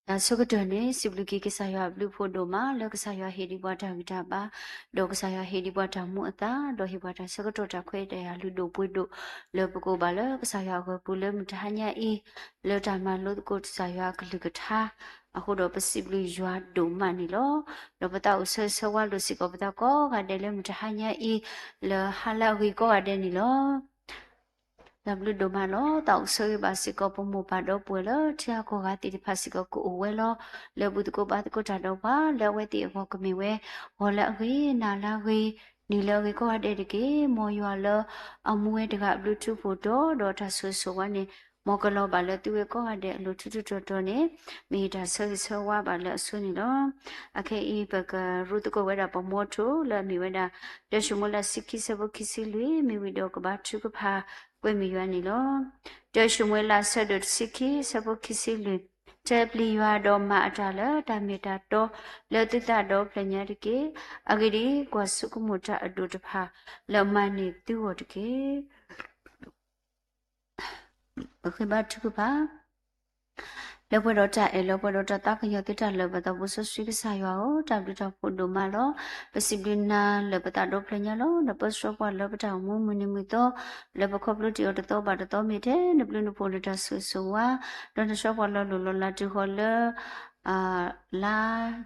Sokodone sibluki kisaya blue podoma lokasaya hedibata vitaba dokasaya hedibata muata dohibata sokotota kwede ya ludo pudo lopoko bala kasaya ko pule mutahanya I lotama lotko saya kalukata ahodo pasiblu ywa doma ni lo lopata usawa lo sikopata ko kadele mutahanya I le hala wi ko ade ni lo W domano tau soi basiko pomo pado puelo tia ko gati di pasiko ko uwelo le butuko batiko tado pa le weti ko kamiwe hola wi nala wi nila wi ko ade dike mo yo lo amuwe daga bluetooth photo do ta so so wane mo ko lo ba le tuwe ko ade lo tutu to ne mi ta so so wa ba le so ni lo ake I baka rutuko weda pomo to le mi weda de shumula sikki sabo kisi lui mi wi do ko ba tu ko pa we mi yuan ni lo de shumwe la sa de siki sabo kisi lu te pli yua do ma ata la ta me ta do le ti ta do planya de ke agiri kwa sukumuta adu de pha le ma ni tu wo de ke okay ba tu ba le bo ta e le bo ta ta ka yo ti ta le ba ta bo so swi ka sa yo o ta du ta pho do ma lo pasiblina le ba ta do planya lo na pa so pa le ba ta mu mu ni mu to le ba kho plo ti yo to ba to mi the ne plo no pho le ta so so wa do na so pa lo lo la tu ho le la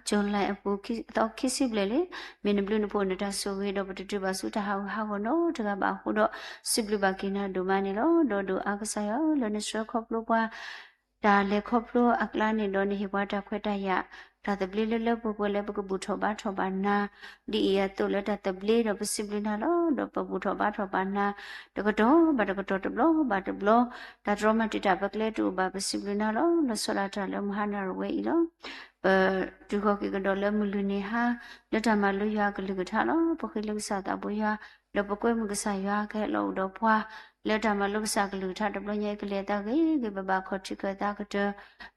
chon lai apu ki to kisi ble le me ne plo no pho ne ta so we do ba tu ba su ta ha ho no ta ga ba ho do siblu ba ki na do ma ni lo do a ka sa yo lo ne so kho plo pa da le kho plo akla ni do ni hi wa ta khwe ta ya da the ble le bo bo le bo bu tho ba na di ya to le da the ble do possibly na lo do bu tho ba na do ko do ba to blo ba to blo da drama ti ta ba kle tu ba possibly na lo no so la ta le ma na ro we I lo tu ko ki ko do le mu lu ni ha le ta ma lu ya ka lu ka tha lo bo khi lu sa ta bo ya le bo kwe mu ka sa ya ke lo do phwa le ta ma lu sa ka lu tha do blo nye ka le ta ke ba kho chi ka ta ka to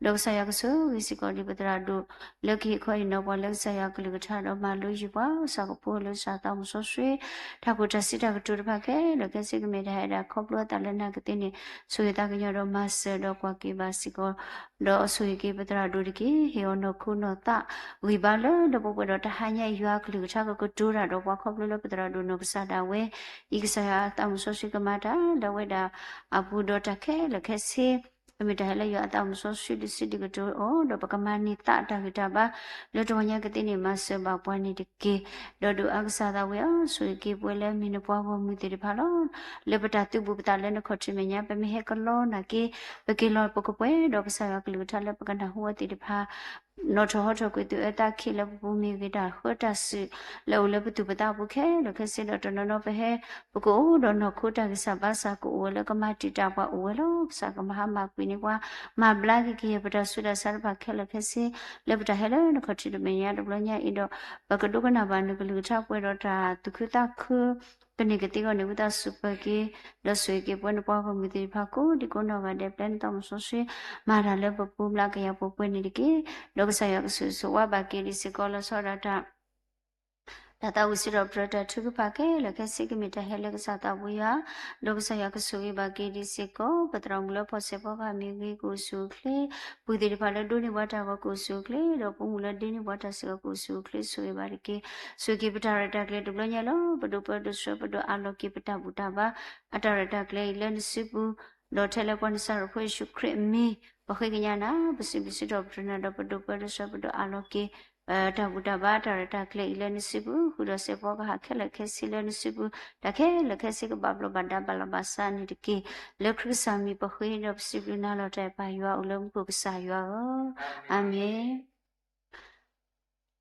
lo sa ya ka so wi si ko li ba tra do le ki kho I no bo le sa ya ka lu ka tha do ma lu yu ba sa ko po lu sa ta mu so swe ta ko ta si ta ka to ba ke le ke si ka me da da kho plo ta le na ka ti ni so ya ta ka nya do ma se do kwa ki ba si ko do so yi ki ba tra do ri ki he no khu no ta wi ba le do bo do ta ha nya yu ka lu ka tha ko do ra do kwa kho plo le ba tra do no ba sa da we I ka sa ya ta mu so swe ka ma da da we da a bu do ta ke le ke siအမေတာလည်းရအတောင်ဆိုရှိဒီစီဒီကတိုအော်တော့ပကမနီတာတာကတာပါလောတော်ညာကတိနေမဆဘပွားနေတကေလောဒူအက္ဆာသာဝေအောဆွေကေပွဲလဲမင်းပွားဖို့မူတည်ဖာလောလေပတာတုဘပတာလည်းနခချမညာပမေဟကလောနာကေပကေလောပကပွဲတော့ပဆာကလူထလည်းပကနာဟောတည်ဖာနော်ထောထောကွေတူအတာခိလပူမီဝိတာဟောတစီလောလပတူပတာဘုခဲလခစီလတနနောပဟေပကိုဒေါနခုတာကစပါစာကိုဝလကမတိတာဘဝလောစကမဟာမကွေနေကွာမဘလာကိပတာဆုဒဆာဘခဲလခစီလပတာဟဲလနခတိမညာဒဘလညာဣဒဘကဒုကနာဘာနကလူချပွဲတော့တာတုခတာခုပနိကတိကနေဝတာစုပကေလဆွေကေပွန်းပွားဖို့မြည်ဖာကိုဒီကုနောကတဲ့ပလန်တောင်ဆိုဆွေမာရလည်းပပူမလာကရပပွင့်နေတကေလောကဆယကဆူဆဝဘကေဒီစကောလဆောရတာဒါတာဝစီရပရတာထုကပါကေလကစိကမီတဟဲလကစားတာဝေယလောကဆယကဆူဝေဘကေဒီစကောပတရောင်လဖောစေဘောကမီဝေကိုစုခလေပူဒီဖာလဒိုနေဝတာကိုစုခလေတော့ပုံမူလဒင်းနေဝတာစကိုစုခလေဆွေပါရကေဆွေကေပတာရတာကလေဒဘလညလောပဒုပဒုဆွေပဒုအလောကေပတာဘူတာဘာအတရတာကလေလန်စပူလောထဲလပွန်ဆာရဖွေရှုခရမီပခေကညာနာပစီပစီတော့ပရနာတော့ပဒုပဒုဆွေပဒုအလောကေတာဘူတာဘာတာရတာကလေလန်စပူခုရစေဘောကဟာခဲလခဲစီလန်စပူတခဲလခဲစီကဘဘလဘဒါဘလဘဆာနီတကေလက်ခရဆာမီပခေရပစီပနာလောတဲ့ပါရွာအလုံးကိုပစာရွာအာမင်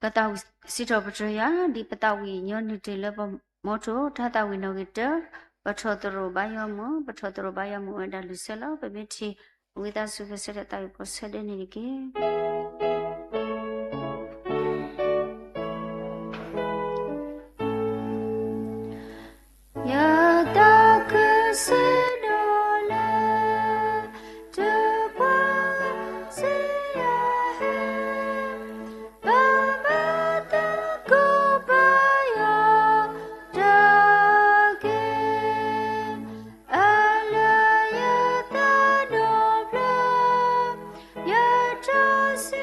ပတဝစီတော်ပထရာဒီပတဝီညောနိတေလပမောတောထတဝီနောဂိတပထောတရဘယမပထောတရဘယမအဒလူဆလောပမေတီဝိသစုကစရတိုင်ပစဒနေကေJust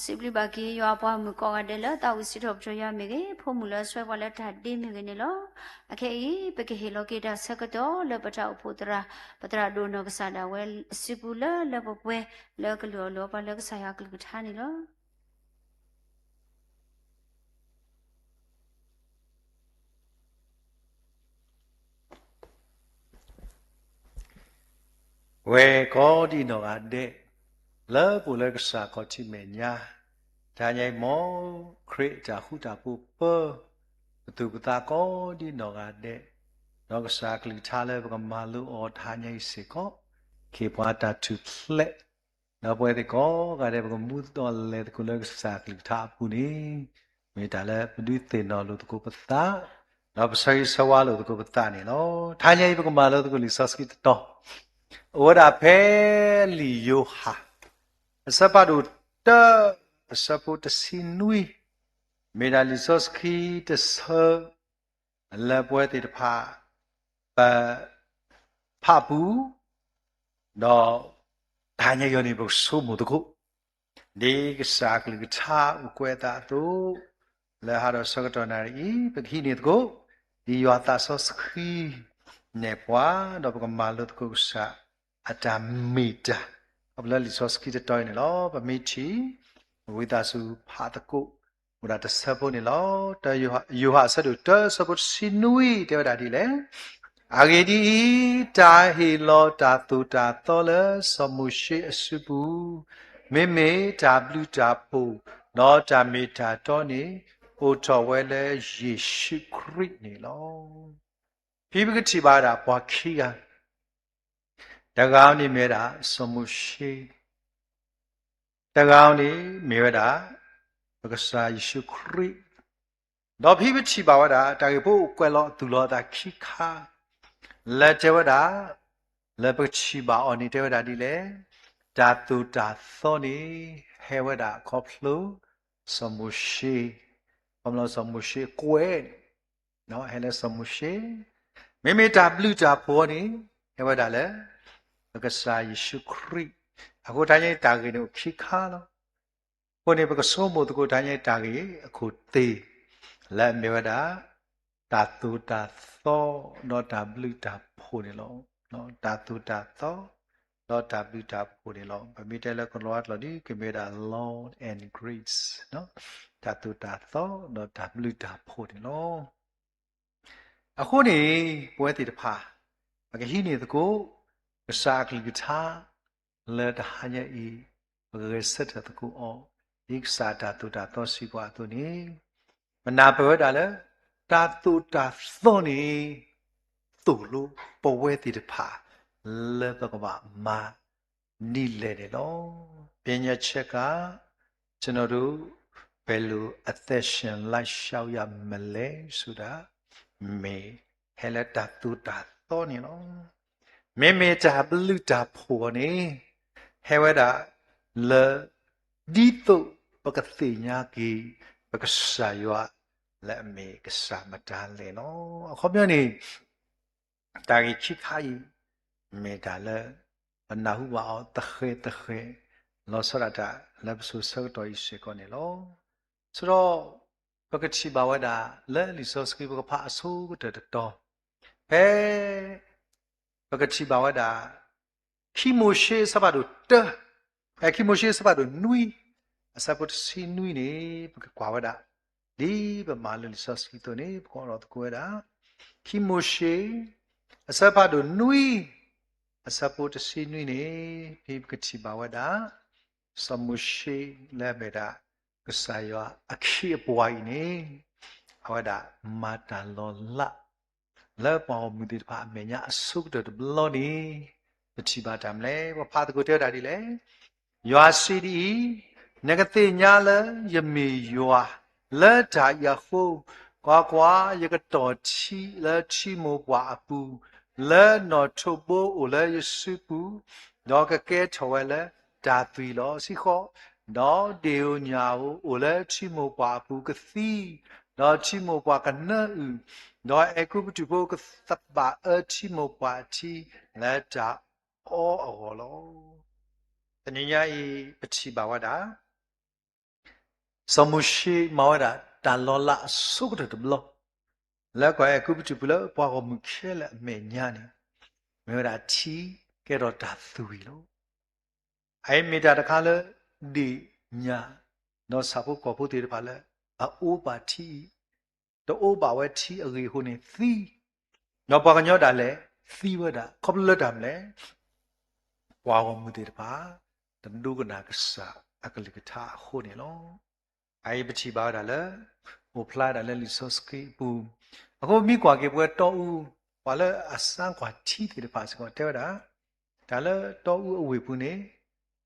Simply bagi yo apa mu ko ngade la ta wisi thop cho ya me ge formula swe kwa la tha de me ge ne lo akhe I pe ke lo ke da sakato le pata upodra patra do no ksa da we sipula le bo kwe le ke lo pa le ksa ya ke tha ni lo ဝေကောဒီနောအတဲ့လဲပူလဲကစားခေါ်ချိမေညာဒါညိမောခရစ်တာခုတာပူပဘသူပတာကောဒီနောအတဲ့နောကစားကလီထားလဲပကမာလူအော်ထားညိစေကောခေပွားတာသူလက်နောက်ပွဲတဲ့ကောကတဲ့ပကမှုတော်လဲတကူလဲကစားကလီထားပူနေမေတာလဲပဒိသေနော်လို့တကူပတာနောက်ပဆိုင်ဆဝါလို့တကူပတာနေနော်ထားညိပကမာလို့တကူလီဆော့စကီတော့ Ora peli yoha. Sapado ta sapota sinui. Medalisoski te sa la puete de pa bu no tanya yoni bo sumu to ko. Ni sakli ta ukweta to la haro sakatonari pekhini to ko. Di yata soski ne pwa do ko malut ko sa Adamita. Abla lisoski te toy ni lo, ba michi, wita su pataku, ura te sabo ni lo, ta yuha sadu ta sabo sinui te wada di le. Agedi ta hi lo ta tu ta tole samushi asubu, meme ta blu ta po, no ta me ta toni, o to wele Yeshu Christ ni lo. Pibigati bada bwa kiga. တကောင်းနေမြဲတာစမှုရှိတကောင်းနေမြဲတာဘဂစာယေရှုခရစ်တော့ဖိပချီပါဝတာတာကေဖို့ကွယ်လောသူလောတာခိခာလက်တဝတာလက်ပချီပါအော်နေတဝတာဒီလေဓာတုတာသောနေဟဲဝတာခေါဖလူစမှုရှိဘမလို့စမှုရှိကွယ်နော်ဟဲလဲစမှုရှိမိမိတာဘလူတာပေါ်နေဟဲဝတာလေကစားယေရှုခရစ်အခုတိုင်းရဲ့တာဂိကိုခိခါလို့ကိုနေပကစောမို့တကိုတိုင်းရဲ့တာဂိအခုသေးလက်မြေဝတာတာတူတာသောတော့တာဘလူတာဖိုနေလို့နော်တာတူတာသောတော့တာဘလူတာဖိုနေလို့ဗမိတဲလကလောတ်လို့ဒီကမေတာ Lord and grace နော်တာတူတာသောတော့တာဘလူတာဖိုနေလို့အခုနေပွဲတီတဖာမကဟိနေတကိုSakli gita led hanya I reset at ku o iksata tu da to si kwa tu ni manapawa da le ta tu da so ni tu lu pawe ti de pha le ba ka ba ma ni le de lo penya chet ka ကျွန်တော်တို့ဘယ်လိုအသက်ရှင်လိုက်ရှောက်ရမလဲဆိုတာမေဟဲလက်တာတူတာတော့နေနော် Meme ta blu ta phone hewada le dito pakathinya ki pakasaywa le me kasamata le no khomyo ni ta gi chikhai me da le anahu ba takhe lo sarata labsu so to ise ko ne lo so ro pakachi bawada le li so ski ba pha aso ko to he ပကတိဘာဝဒါခိမိုရှေစပါတို့တခိမိုရှေစပါတို့နွီအစပုတ်စီနွီနေပကကွာဝဒါ ဒီပမာလလဆော့စကီတိုနေပေါ်တော့ကွဲတာခိမိုရှေအစဖတ်တို့နွီအစပိုတစီနွီနေဖိကတိပါဝဒါစမုရှိလဲဘေတာကဆာယောအခီပွိုင်းနေအဝဒါမာတာလောလလဲပေါ်မူဒီပါမေညာအစုတ်တဘလောနေပတိပါတမ်လဲဘဖာတကိုတဲတာဒီလဲယောစီဒီနဂတိညာလယမေယောလဲတာယခုကွာယကတော်ချီလဲချီမောပွားအပူလဲနော်ထုပ်ပိုးအိုလဲယစုပူတော့ကကဲထော်ဝဲလဲဒါသွီလောစီခောတော့ဒေယညာအိုလဲချီမောပွားပူကသီတော့ချီမောပွားကနဲတော့အခုပတူပိုကသပ်ပါအချီမောပွားချီလဲတာအောလောတနည်းရဤပတိပါဝဒါစမုရှိမောဒါတာလောလာစုကတဘလလက်ကွယ်ကုပတိပလပွားကမှုခဲလက်အမေညာနေမေရာချီကဲတော့တာသူီလို့အိမေတာတခါလေဒီညာတော့စာဖို့ကောဖို့တေပါလေအိုးပါတီတော့ပါဝဲတီအရေဟိုနေသီတော့ပါကညောတာလေသီဝဒါခေါပလတ်တမ်လေပွားကမှုတေပါတန်ဒုကနာကဆာအကလိကထာဟိုနေလောအိပတိပါဒါလေဟိုဖလာဒါလေလီဆိုစကီပူအခုမိကွာကေပွဲတော့ဦးဘာလဲအစမ်းကွာချီးတယ်ပါစကောတဲတာဒါလဲတော့ဦးအဝေပူနေ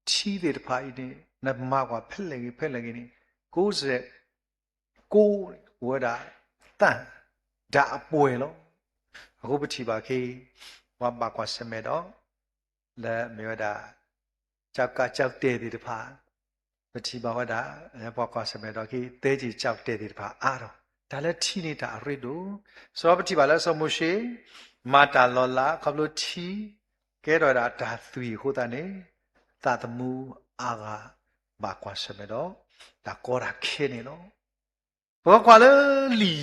ချီးတယ်တဖာဤနေနမကွာဖက်လေကြီးနေကိုဝဒါတန်ဒါအပွဲလောအခုပတိပါခေဝါပါကွာစမဲတော့လဲမြေဝဒါကြောက်တဲ့ဒီတဖာပတိပါဝဒါဘွားကွာစမဲတော့ခေတဲကြီးကြောက်တဲ့ဒီတဖာအားတော့ဒါလည်းထီနေတာအရိတို့စောပတိပါလဲစောမရှိမာတာလောလာခဘလို့ထီကဲတော့ဒါသွီဟိုတာနေသာတမူအာဂါဘာကွာစမဲတော့ဒါကောရာခဲနေနော်ဘောကွာလေလီ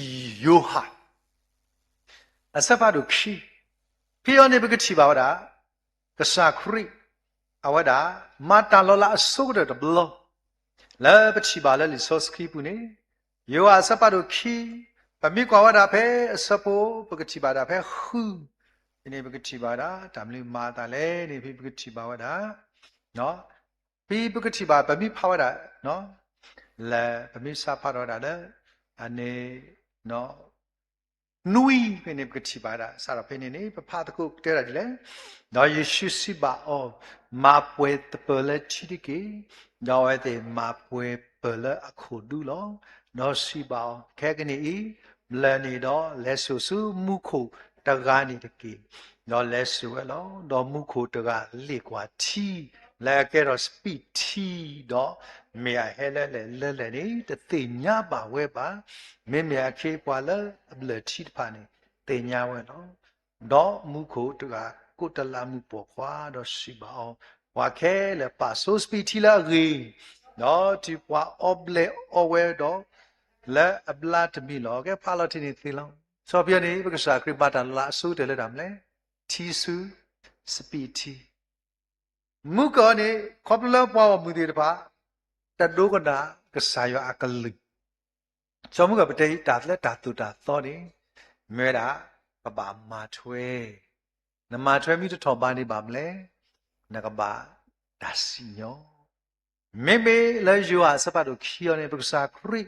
ယိုဟာအစပါတို့ခီဖီယောနေပကတိပါဝဒါကဆာခရီအဝဒါမာတာလောလာအစုတဲ့ဘလောလဲပတိပါလဲလီစောစကီပူနေယောအစပါတို့ခီပမိကွာဝဒါဖဲအစပိုပကတိပါဒါဖဲခူဒီနေပကတိပါဒါတမ်လီမာတာလဲနေဖိပကတိပါဝဒါနော်ဖိပကတိပါပမိဖာဝဒါနော်လဲပမိစာဖာတော့ဒါလဲအနေနော်နွီဖိနေပကတိပါဒါစာရဖိနေနေပဖာတခုတဲရတယ်လေနော်ယေရှုစီပါအောမာပွဲတပလက်ချီဒီကေတော့အဲ့ဒီမာပွဲပလအခုဒူလောနော်စီပါခဲကနေဤလန်နေတော့လက်ဆူဆူမုခုတကားနေတကေနော်လက်ဆူလောတော့မုခုတကားလေကွာတီလဲကဲတော့စပီတီတော့မေဟဲလဲနေတသိညာပါဝဲပါမေမေခေပွာလဲအဘလတီဖာနေသိညာဝဲနော်တော့မုခုတကားကိုတလာမှုပေါ်ခွာတော့စီပါအောင်ဝါခဲလဲပါဆိုစပီတီလာရီနော်ဒီပွာအောဘလေအဝဲတော့လဲအဘလာတမီလောကဲဖာလာတီနေသီလောစောပြနေပက္ကစားခရပတာလာဆူတယ်လေဒါမလဲတီဆူစပီတီမုကောနေခေါပလပွားမှုဒီတပါတဒုကနာကဆာယောအကလိစောမှုကပတေတာလက်တာတူတာသောနေမဲတာပပမာထွဲနမထွဲမိတော်ပါနေပါမလဲနကပါဒါစီညောမေမေလဲယောအစပတ်တို့ခီယောနေပက္ကစားခရိ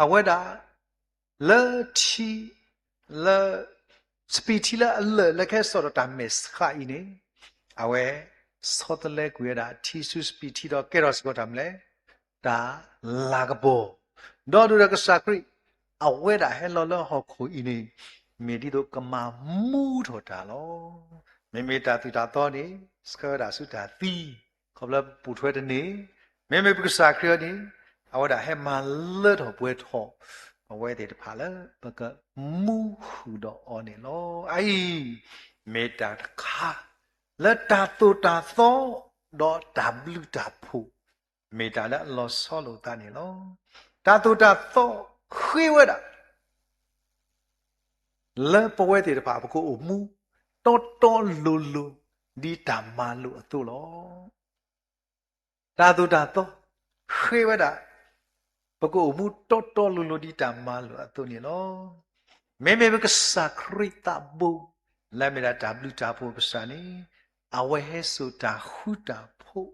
အဝဒါလဲတီလဲစပီတီလာလဲခဲစောတာမက်ခါအင်းအဝဲစောတလဲကွေတာတီဆူစပီတီတော့ကဲရောစကောတမ်လဲဒါလာကဘောဒေါ်ဒူရကစခရီအဝဲတာဟဲလောလောဟောခိုအင်းနေမေဒီတော့ကမာမူထော်တာလောမေမေတာတူတာတော့နေစကောတာစုတာသီခေါပလပူထွဲတဲ့နေမေမေပကစခရီနေအဝဲတာဟဲမာလဲတော့ပွဲထော်အဝဲတဲ့တဖာလဲဘကမူဟူတော့အော်နေလောအိုင်မေတာတခါလက်တာတူတာသောတော့ W တာဖို့မေတာလည်းလောဆောလို့တာနေလောတာတူတာသောခွေးဝဲတာလဲပွဲတဲ့တဖာဘကိုအမှုတော်လူလူဒီတမလူအတူလောတာတူတာသောခွေးဝဲတာ不过我们多多路路的大马路啊，多年咯。妹妹个啥可以打不？来没啦 W 打不个啥呢？啊，我还是打虎打破，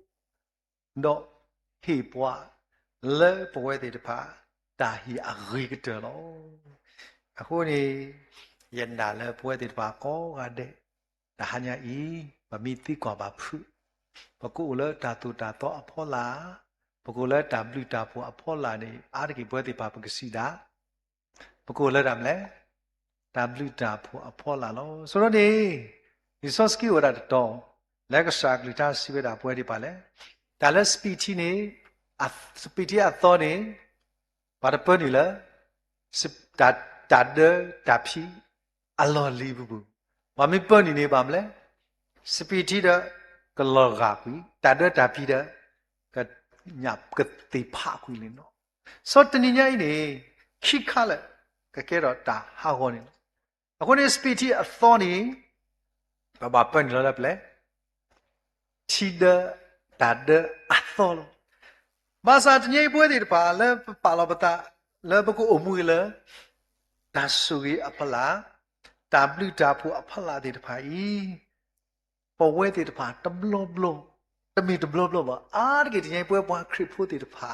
喏，黑波，来不会的怕，打黑啊黑个得咯。啊，后呢，人打了不会的怕高个的，打hanya i，把米地瓜把铺，不过了打都打到阿婆啦。ปกติดับลูดับพวกพ่อลานี่อาร์กิบวยติปาปกสีดาปกติดับเลยดับลูดับพวกพ่อลา咯ဆိုတော့ဒီဒီ soft skill ရတာတော့လက်ကစားကလေးတာစီဝဲတာပွဲဒီပါလေဒါလည်း speech နေအ speech အတော့နေဘာတပတ်နေလဲဒါဒါဒါဖြီအလော်လီဘူးဘာမပတ်နေနေပါမလဲ speech တဲ့ကလော်ကကွီဒါဒါဖြီတဲ့ညာကတိဖာခွေလင်းတော့စောတနိညာနေခိခလက်ကကဲတော့တာဟာခေါ်နေအခုနေ speech အသောနေဘာပန်ရလပလေချီဒတာဒအသောလို့ဘာသာတညိပွဲတွေပါလဲပါလပတာလဲဘကုအမွေလဲဒါဆူကြီးအဖလာတာဘလူတာဖို့အဖလာတွေတဖာဤပဝဲတွေတဖာတဘလဘလတမီတဘလဘလပါအားတကယ်ဒီနေ့ပွဲပွားခရစ်ဖို့တည်တဖာ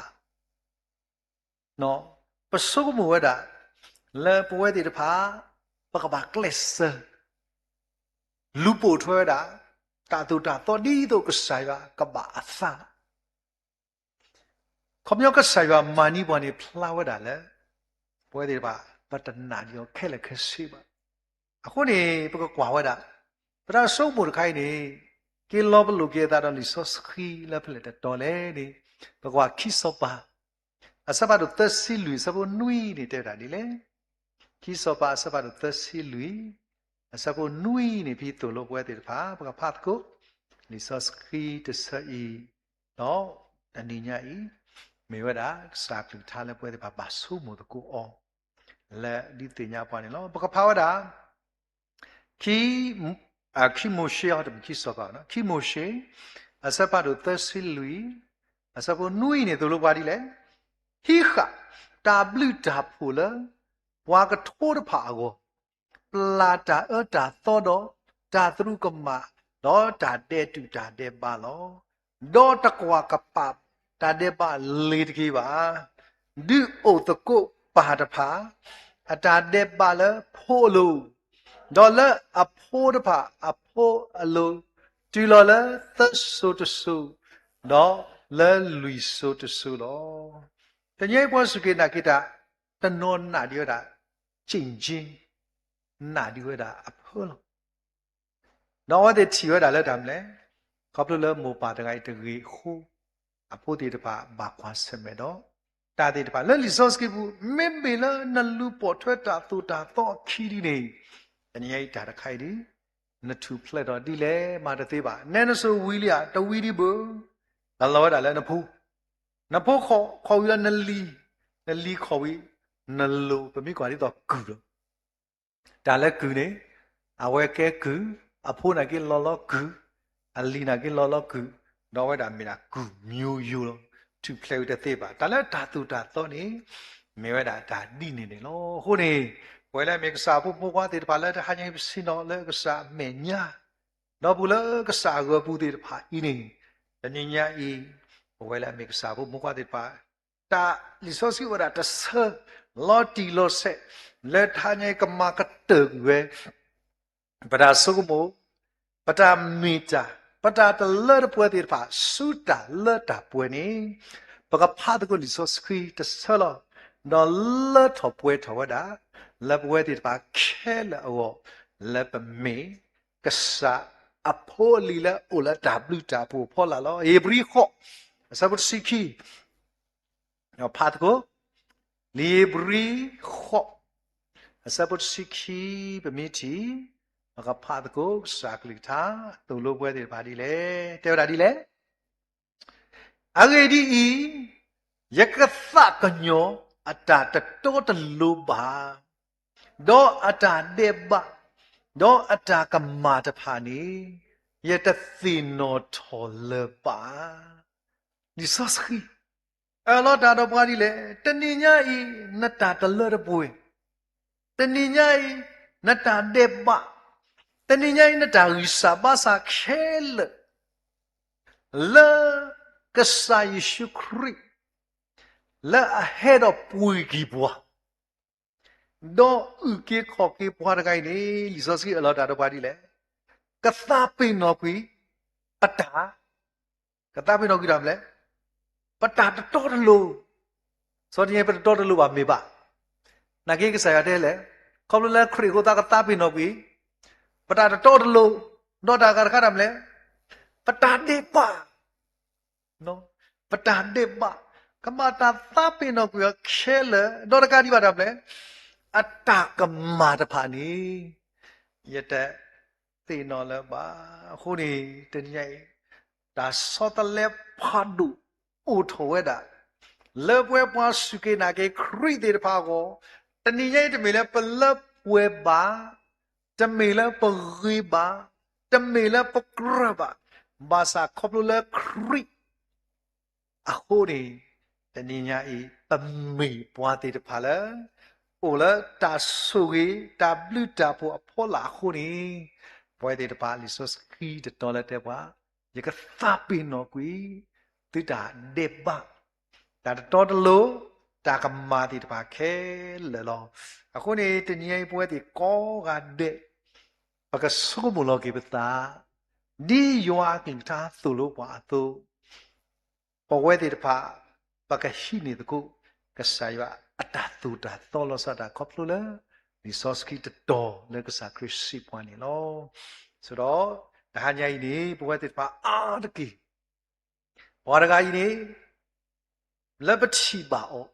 နော်ပစုံမဝဒလဲပွဲတည်တဖာပကဘာကလစ်လူပိုထွဲတာတာတူတာတော်ဒီတို့ကဆိုင်ပါကဘာအသခမယောကဆိုင်ပါမာနီပေါ်နေဖလာဝတာလဲပွဲတည်တဖာပတနာရောခဲလက်ခဲရှိပါအခုနေပကကွာဝတာပဒါစုံမို့ခိုင်းနေque lo lo que da li so skri la ple de tole ni ba kwa ki so pa asaba do tsi lui sabo nui ni te da ni le ki so pa asaba do tsi lui asabo nui ni phi to lo pwe te pha ba pha ko li so skri de sa i no ani nya i me wa da sa plu tha le pwe te pha ba su mo to ko o le di te nya pa ni lo ba pha wa da kiခိမိုရှေအတ်ခိစောကနော်ခိမိုရှေအစပါတို့သဆီလူအစပေါ်နွိနေတို့လိုပါဒီလေဟိခတာဘလူတာဖူလဘွာကထိုးတဖာကိုပလာတာအတာသောတော့တာသရုကမတော့တာတဲ့တူတာတဲ့ပါလောတော့တကွာကပတာတဲ့ပါလေတကြီးပါဒီအိုတကုပါတဖာအတာတဲ့ပါလဖိုးလို့ဒေါ်လာအဖိုးတဖာအဖိုးအလုံးတီလော်လာသဆိုတဆူတော့လဲလူဆိုတဆူတော့တညိပွားစုကေနာကိတာတနောနာဒီရတာကျင့်ချင်းနာဒီရတာအဖိုးလို့တော့တဲ့ချီရတာလဲဒါမလဲကပ်လို့မောပါတကိုင်တကြီးခုအဖိုးတီတဖာဘာခွာစမဲတော့တာတီတဖာလဲ resource ကိဘူးမေမေလာနလူပေါ်ထွက်တာသူတာတော့ခီဒီနေတညိတာတခိုင်ဒီနထူဖလက်တော့ဒီလေမာတသေးပါနဲနဆိုဝီလျာတဝီဒီဘူးလာလောတာလဲနဖူးခေါ်ရနလီခေါ်ပြီးနလိုပမိကွာဒီတော့ကူတော့ဒါလဲကူနေအဝဲကဲကူအဖိုးနာကလောကူအလီနာကလောကူတော့ဝဲတာမီနာကူမျိုးယူလို့ထူဖလက်တဲ့သေးပါဒါလဲဓာတူတာတော့နေမေဝဲတာဒါတိနေတယ်လို့ဟိုနေဝဲလဲမေကစားဖို့ပွားတဲ့ပါလဲဟာညိစင်တော့လဲကစားမေညာတော့ဘူးလဲကစားရပူတဲ့ပါအင်းနေတညညာအီဝဲလဲမေကစားဖို့ပွားတဲ့ပါတာလီဆိုစီဝရတဆလော်တီလော်ဆက်လက်ဟာညိကမကတုံဝဲပဒါဆုကမိုပဒါမီတာပဒါတလဲပွားတဲ့ပါစူတာလဲတာပွေနေပကဖာတကိုလီဆိုစခီတဆလောနော်လဲထပွေထဝဒါလက်ပွဲတိပါခဲလောလက်ပမေကဆာအဖိုလီလာအိုလာ W တာပိုဖောလာလောဟေဘရီခောစဘတ်စီခီနော်ဖတ်ကိုလီဘရီခောစဘတ်စီခီပမီတီမကဖတ်ကိုစာကလီတာတူလိုပွဲတိပါဒီလေတဲတာဒီလေအဂေဒီဤယကသကညောအတာတတောတလူပါဒေါ်အတာဒေဘဒေါ်အတာကမာတဖာနီယတသီနောထောလပါဒီစစခီ Allah ta do pa di le taninya i nata tele de pue taninya i nata de ba taninya i nata risa ba sa khel le kasa Yesu Christ le ahead of pui ki bua do u ke kho ke bua da kai ni li so ski Allah ta do pa di le ka ta pe no kui pata ka ta pe no ki da mle pata to de lo so di pe to de lo ba me ba na ke sa ya de le kho lo le khri ko ta ka ta pe no kui pata to de lo do ta ka ka da mle pata de pa no pata de pa kamata ta pe no kui khele do ta ka di ba da mle atta kama ta pha ni yete ti no le ba khu ni tin nyai da so ta le pha du u tho we da le pwe pwa su ke na ke khri de ta pha ko tani nyai de me le pa le pwe ba ta me le pa ri ba ta me le pa kra ba sa khop lo le khri a khu ni tani nyai pa me pwa de ta pha leโอ้ละตาสุกีตาบลูตาพอพอลาคู่นี้พอได้ตาปาลิสสกีตตอละเตว่ายกซาปินอกุยติตาเดบะตาตอตโลตากำมาติตาปาเคเลลอအခုနေတညိပွဲတိကောကတဲ့ပကဆုမလောကေပတာဒီယောအကင်တာသုလိုပါသုပဝဲတိတဖာပကရှိနေတကုကဆာယအတတူတာသောလဆတာခေါပလူလာဒီဆော့စကီတတော်လကစာခရစ်စီပွားနေလောဆိုတော့ဒါဟာညာကြီးနေဘဝတိပါအာတကီဘောရဂါကြီးနေလက်ပတိပါအော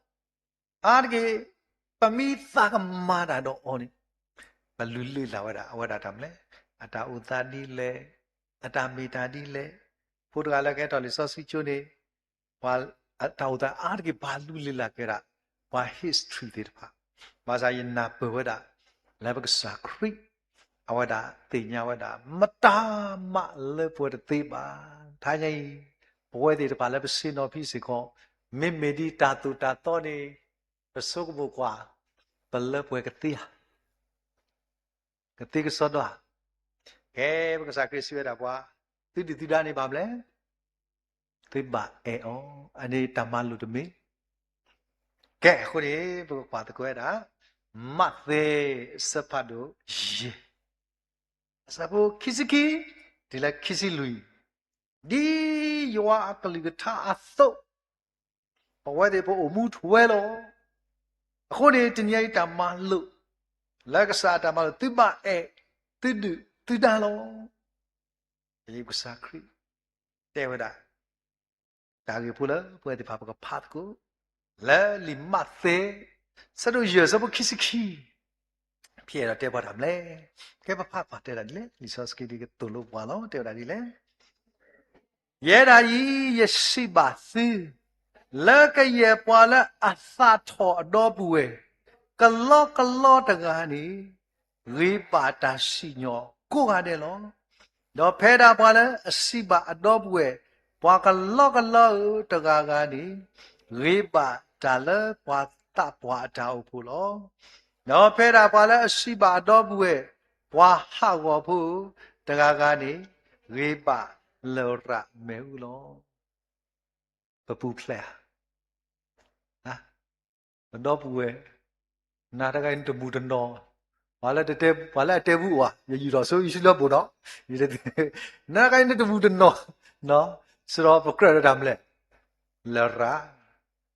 အာတကီပမိသာကမာတာတော့အောနေဘလူလူလာဝဒအဝဒတမ်လေအတာဥသာဒီလေအတာမေတာဒီလေဘုရားလည်းကဲတော်လေဆော့စကီချိုနေဘာအတာဥသာအာတကီဘာလူလူလာကဲတာว่า history เด็ดพะมาซายินนาเปวดาแล้วก็สักคริอวดาติญาวดามตามะเลปวดติบาทายายบวยเด็ดพะแล้วไปสินอพี่สิขอมิเมดีตาตุตาตอนี่ประสบบุกว่าเปเลปวยกติกติกสอดว่าแกมันก็สักคริสิเวดาว่าติดานี่บาบเลติบะเอออันนี้ตามาลุตมิကဲခုဒီဘုရားတကွဲတာမတ်သေးစဖတ်တို့ရေစပုခိစကီဒီလက်ခိစီလူဒီယောအကလိကထာအသောဘဝတဲ့ဘုအမှုထွဲလောအခုဒီတညိတမလုလက်ကစားတမလုတိမအဲတိဒတိတလောဒီကစားခရီတေဝဒဒါကြီးဖူလားဘဝတဲ့ဘာကဖတ်ကိုလဲလီမတ်သေးစတို့ရစဘခိစခီပြေရတဲ့ဘာတမလဲကဲပဖတ်တဲ့တယ်လေလီဆော့စကီဒီကတူလို့ဘာလို့တဲ့တယ်လေရဲဒါကြီးယရှိပါစီလကရဲ့ပွာလာအသာထောအတော်ဘူးဝဲကလောတကားနီရိပါတာရှိညောကိုရတယ်လောတော့ဖဲတာပွာလာအစီပါအတော်ဘူးဝဲပွာကလောတကားကနေရိပါတာလပွာတပွာတာအဖို့လောနော်ဖဲတာပွာလာအစီပါအတော်ဘူးဝဲပွာဟာဝဖို့တကားကနေရိပါလောရမဲဦးလောပပူဖလဲဟာမတော့ဘူးဝဲနာတကိုင်းတမူတနော်ဘာလဲတဲဘူးဝါယူတော့ဆိုယူလို့ပို့တော့ယူတဲ့နာကိုင်းတမူတနော်နော်ဆိုတော့ပကရတာမလဲလရာ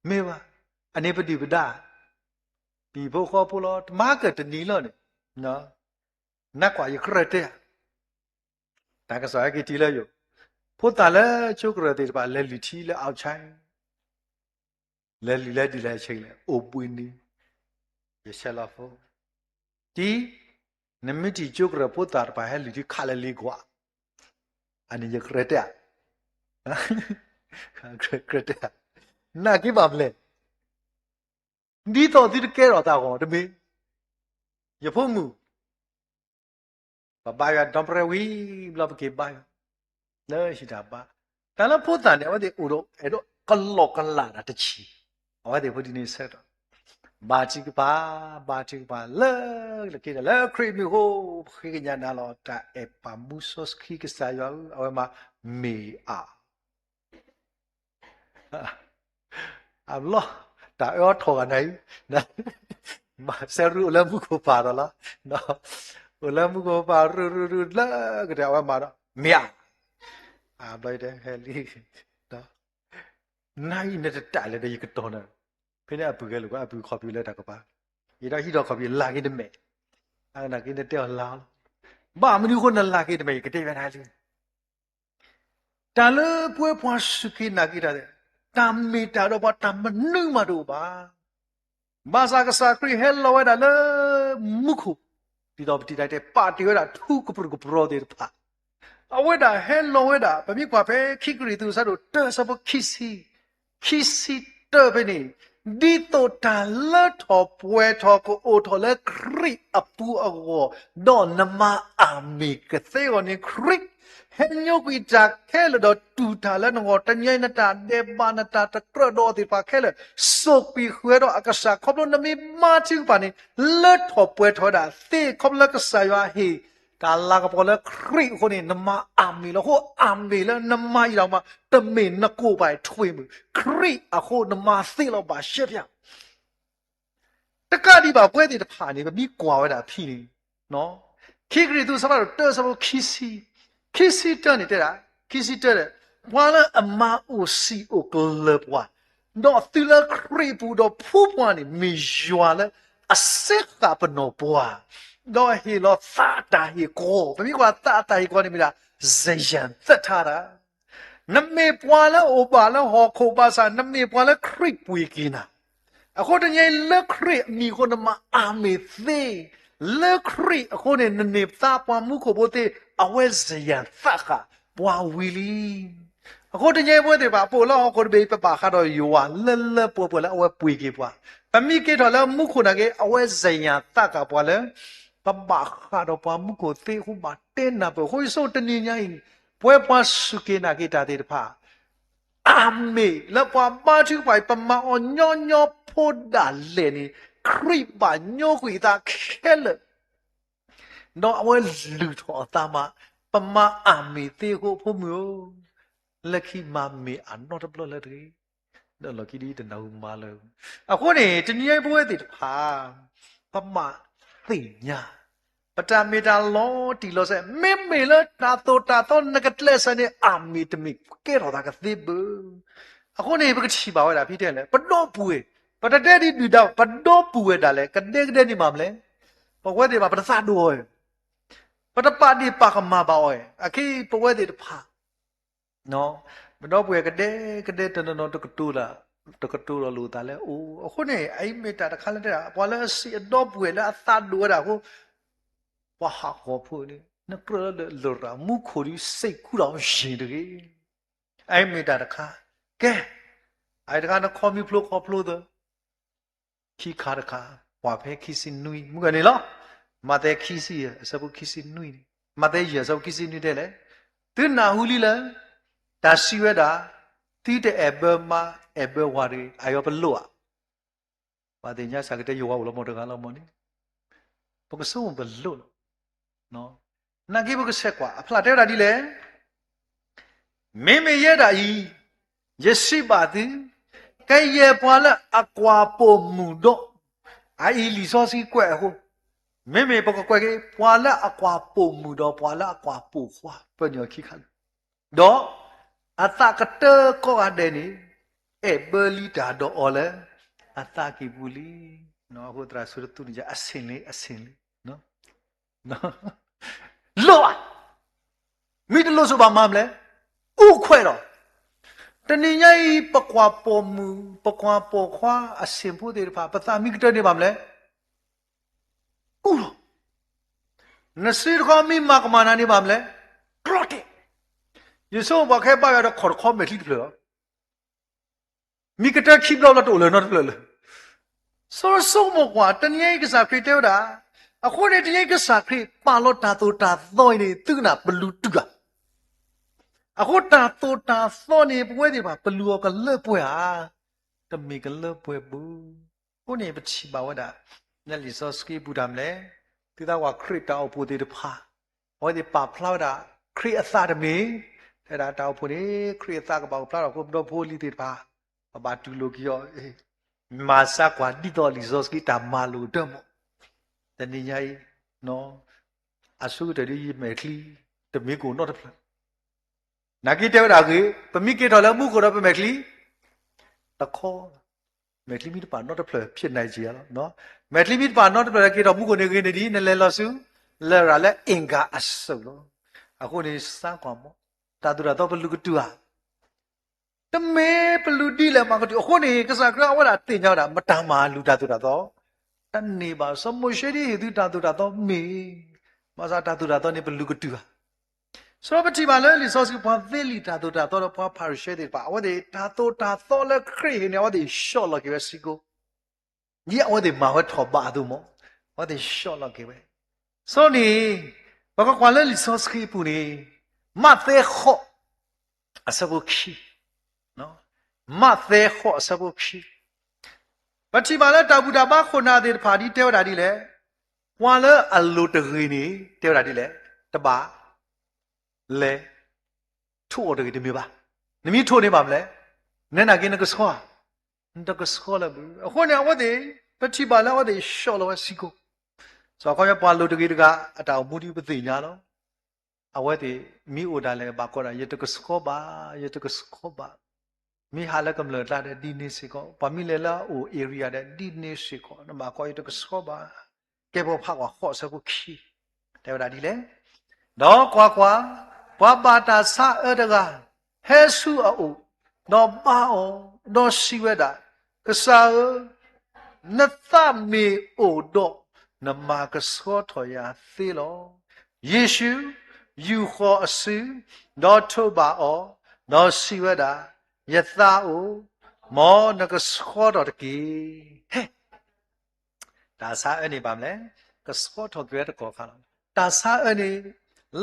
မေဝအနေပတိပဒဒီဘုခောပို့လို့မာကတနီလို့နော်နတ်ကွာရခရတဲ့တာကစားကတီလဲယူဖို့တာလဲချုပ်ရတဲ့ပါလဲလီထီလဲအောက်ချိုင်းလဲလီလဲဒီလဲချိန်လဲအိုပွင်းနီရရှလာဖို့ဒီနမတီချုပ်ရဖို့တာပါဟဲလီထီခါလဲလေးကွာအနေရခရတဲ့ခရတဲ့နာကိပါမလဲဒီတော့ဒီကဲတော့တာကောတမေရဖို့မူဘာယာဒမ်ပရဝီဘလဘကေဘာလဲရှိတာပါတလည်းဖို့တာနေဝတဲ့ဦးတော့အဲ့တော့ kallo kalla da ta chi awa de bodi ni set ba chi ba le ke le kri mi ho khi nya na lo ta e pa musos khi ke sa yo awa ma me a Allah ta yo tho ga nai na ma se ru le mu ko pa da la no le mu ko pa ru la ke da awa ma da mia a bai de heli da nai ne ta le de ke to na ဖိနေအပူကလေးကအပူခေါ်ပြလဲတာကပါရတော့ဟိတော့ခေါ်ပြလာကိတမဲအဲ့နာကိတဲ့တဲလာဘာမနုခုနလာကိတမဲကတဲ့ရထားလိတာလပွဲဖွာစကိနာကိတဲ့တမ်မီတာတော့ဘာတမ်မနုမတော့ပါဘာသာကစားခရီဟဲလောဝဲတာလေမုခုဒီတော့ဒီတိုက်တဲ့ပါတီရတာထူကပရကပရောတဲ့ပါအဝဲတာဟဲလောဝဲတာဗမိကွာပဲခိကရီသူစားတော့တဲစဘခိစီတဲပဲနေဒီတော့တာလထောပွဲထောကိုအိုထောလဲခရိအပူအောဒေါ်နမအမီကသေဝနေခရိဟဲညိုကွီတာခဲလတော့တူတာလဲငေါတညိုင်းနတာဒေဘာနတာတကရတော့ဒီပါခဲလစုပ်ပြီးခွဲတော့အကစားခေါပလို့နမီမာချူပါနေလထောပွဲထောတာသေခေါပလကဆာရွာဟီကာလာကပေါ်လဲခရိခုနေနမအမီလို့ဟိုအမီလဲနမကြီးတော့မှတမင်နကိုပိုင်ထွေးမှုခရိအခုနမသိလို့ပါရှက်ပြတကတိပါပွဲတည်တဖာနေပြီကွာဝဲတာဖြီနေနော်ခိကရီသူစပါတော့တဲစဘခီစီတန်နေတဲ့ခီစီတဲ့ဘွာလာအမအိုစီအိုကလဘွာတော့သူလခရိပူတော့ဖူးပွားနေမီယွာလဲအစစ်တာပနောဘွာတော့ဟီလောသာတာဟီကိုဘယ်ကွာသာတာဟီကိုနေမလားဇယန်သက်ထားတာနမေပွာလာအိုပါလာဟောခိုပါစာနမေပွာလာခရိပွေကိနာအခုတည်းလက်ခရိမိခုနမအာမေသေးလက်ခရိအခုနေနေသားပွားမှုကိုပိုတဲ့ awes yan faka bwa wili ako de nye bwe de ba po la ko be pa pa kha do yo wa le po la awe pui ke bwa pa mi ke tho la mu khu na ke awes yan faka bwa le pa ba kha do pa mu ko te hu ba ten na po ho so tani nya yi bwe pa su ke na ke ta de pha ame la pa ma chu pai pa ma o nyo nyo pho da le ni kri ba nyo kwi ta khel no awe lu tho ta ma pa ma ame te ko pho mu lucky mommy are not a bloody the lucky did no malo a hone to near boy did pa pama thinya but I made a law tilo say me la tato nagatless and army to me get all like a thibu a hone ever she bow at Peter but no pue but a daddy do that but no pue dale can dig any mamle but where they were but a sad boy but a party pack a ma boy a key but where did pa no but no way kade to no to katu lu ta le o ho ne ai me ta kha le ta bwa le si do pwe la ta lu da ho wa ha ho phu ni na pro le lu ra mu kho ri sai khu daw shin de ge ai me ta kha ke ai ta na kho mi phlo de khi kha da kha wa phe khi si nui mu ga ne lo ma te khi si sa bu khi si nui ma te ye sa khi si nui de le tu na hu li la da si we da ti de ever ma ever wari ayo belua ba de nya sa ke de yo wa lo mo de ga lo mo ni bo ke so belu no na ki bo ke set kwa a phla de da di le me ye da yi ye si ba ti kai ye pwa la akwa po mu do ai li so si kwet ho me bo ko kwet ke pwa la akwa po mu do pwa la akwa po khwa pa nyo ki khan do Atakata ko ade ni beli dah do ole ataki buli no aku terasa tu ni asin ni no lo mi de lo so ba mam le u khwe do tani nyai pakwa po mu pakwa po khwa asin phu de pha pata mi kta ni bam le u nasir kho mi makmana ni bam le prote you saw what happened by the committee. Mikata keep out all not well. So more what and yakes are created. According to yakes are create palotatu ta thoini tuna belutuga. အခုတာတိုတာသောနေပွဲတွေပါဘလူကလွတ်ပွဲဟာတမီကလွတ်ပွဲဘူးခုနေပချီပါဝဒညလီစောစကီဘူဒမ်လေတိတာဝခရစ်တောပူတေတဖာဟောဒီပါဖလောက်တာခရစ်အသတမီတဲ့တာတောက်ဖို့နေခရစ်အသကပေါဖလောက်တော့ကိုတော့ဖိုးလီတေတဖာဘာတူလိုကီယောမာစကွာဒီတော်လီစောစကီတာမာလူတမောတနေညာီနော်အဆုတရီမေခလီတမီကိုတော့တဖလာနာကီတဲတာကြီးပမိကေတော်လည်းမှုကိုတော့ပမေကလီတခေါ်မေကလီမီတပါတော့တဖလဖြစ်နိုင်ကြရနော်မေကလီမီတပါတော့တဖလကေတော်မှုကိုနေနေဒီနလဲလောစုလဲရလဲအင်္ဂါအဆုလို့အခုနေစမ်းကွာမောတာတူတော့ဘလူကတူဟာတမေဘလူတီလဲမကတူအခုနေကစားကရဝတာတင်ကြတာမတမာလူတာတူတော့တနေပါစမရှိဒီဟိတာတူတော့မေမစားတာတူတော့နေဘလူကတူဟာဆိုတော့ပတိပါလေလီဆိုစီပွားသေးလီတာတော့ပွားပါရရှဲတဲ့ပါဝဒေတာတော့လဲခရီနေဝဒေရှော့လကေဝစီကိုညီအဝဒေမာဝတ်ထောပါဒုမောဝဒေရှော့လကေဝဆိုနီဘကကွာလေလီဆိုစခီပူနီမသေးခော့အစဘုခီနော်မသေးခော့အစဘုခီပတိပါလေတာဘူတာပါခုနာတဲ့ဖာဒီတဲဝတာဒီလေပွာလေအလူတရီနီတဲဝတာဒီလေတပါလေထို့တယ်ဒီမျိုးပါနမီထို့နေပါမလဲနဲနာကင်းကစခွာတကစခွာလာဘူးအခုနေဝတ်တယ်ပတိပါလာဝတ်တယ်ရှော့လောစီကိုဆိုတော့ခေါ်ရပွားလို့တကီတကအတောင်မူဒီပသိညာလောအဝတ်တယ်မီအိုဒါလည်းပါကောရရတကစခွာပါရတကစခွာပါမီဟာလကမလလာတဲ့ဒီနေစီကိုပမီလေလာအို area တဲ့ဒီနေစီကိုနမခေါ်ရတကစခွာပါကေဘောဖာကွာခေါ်စကုခီတဲ့ဒါဒီလေတော့ကွာကွာဘဝတာစာအဒကဟဲဆူအိုတော့ပါအောတော့စီဝဒကစားနသမီအိုတော့နမကစောထော်ရသေလောယေရှုယူခေါ်အစတော့ထုတ်ပါအောတော့စီဝဒယသအိုမောနကစောတော်တကီဟဲ့ဒါစားအနေပါမလဲကစောထော်ကြတဲ့ကောခါဒါစားအနေ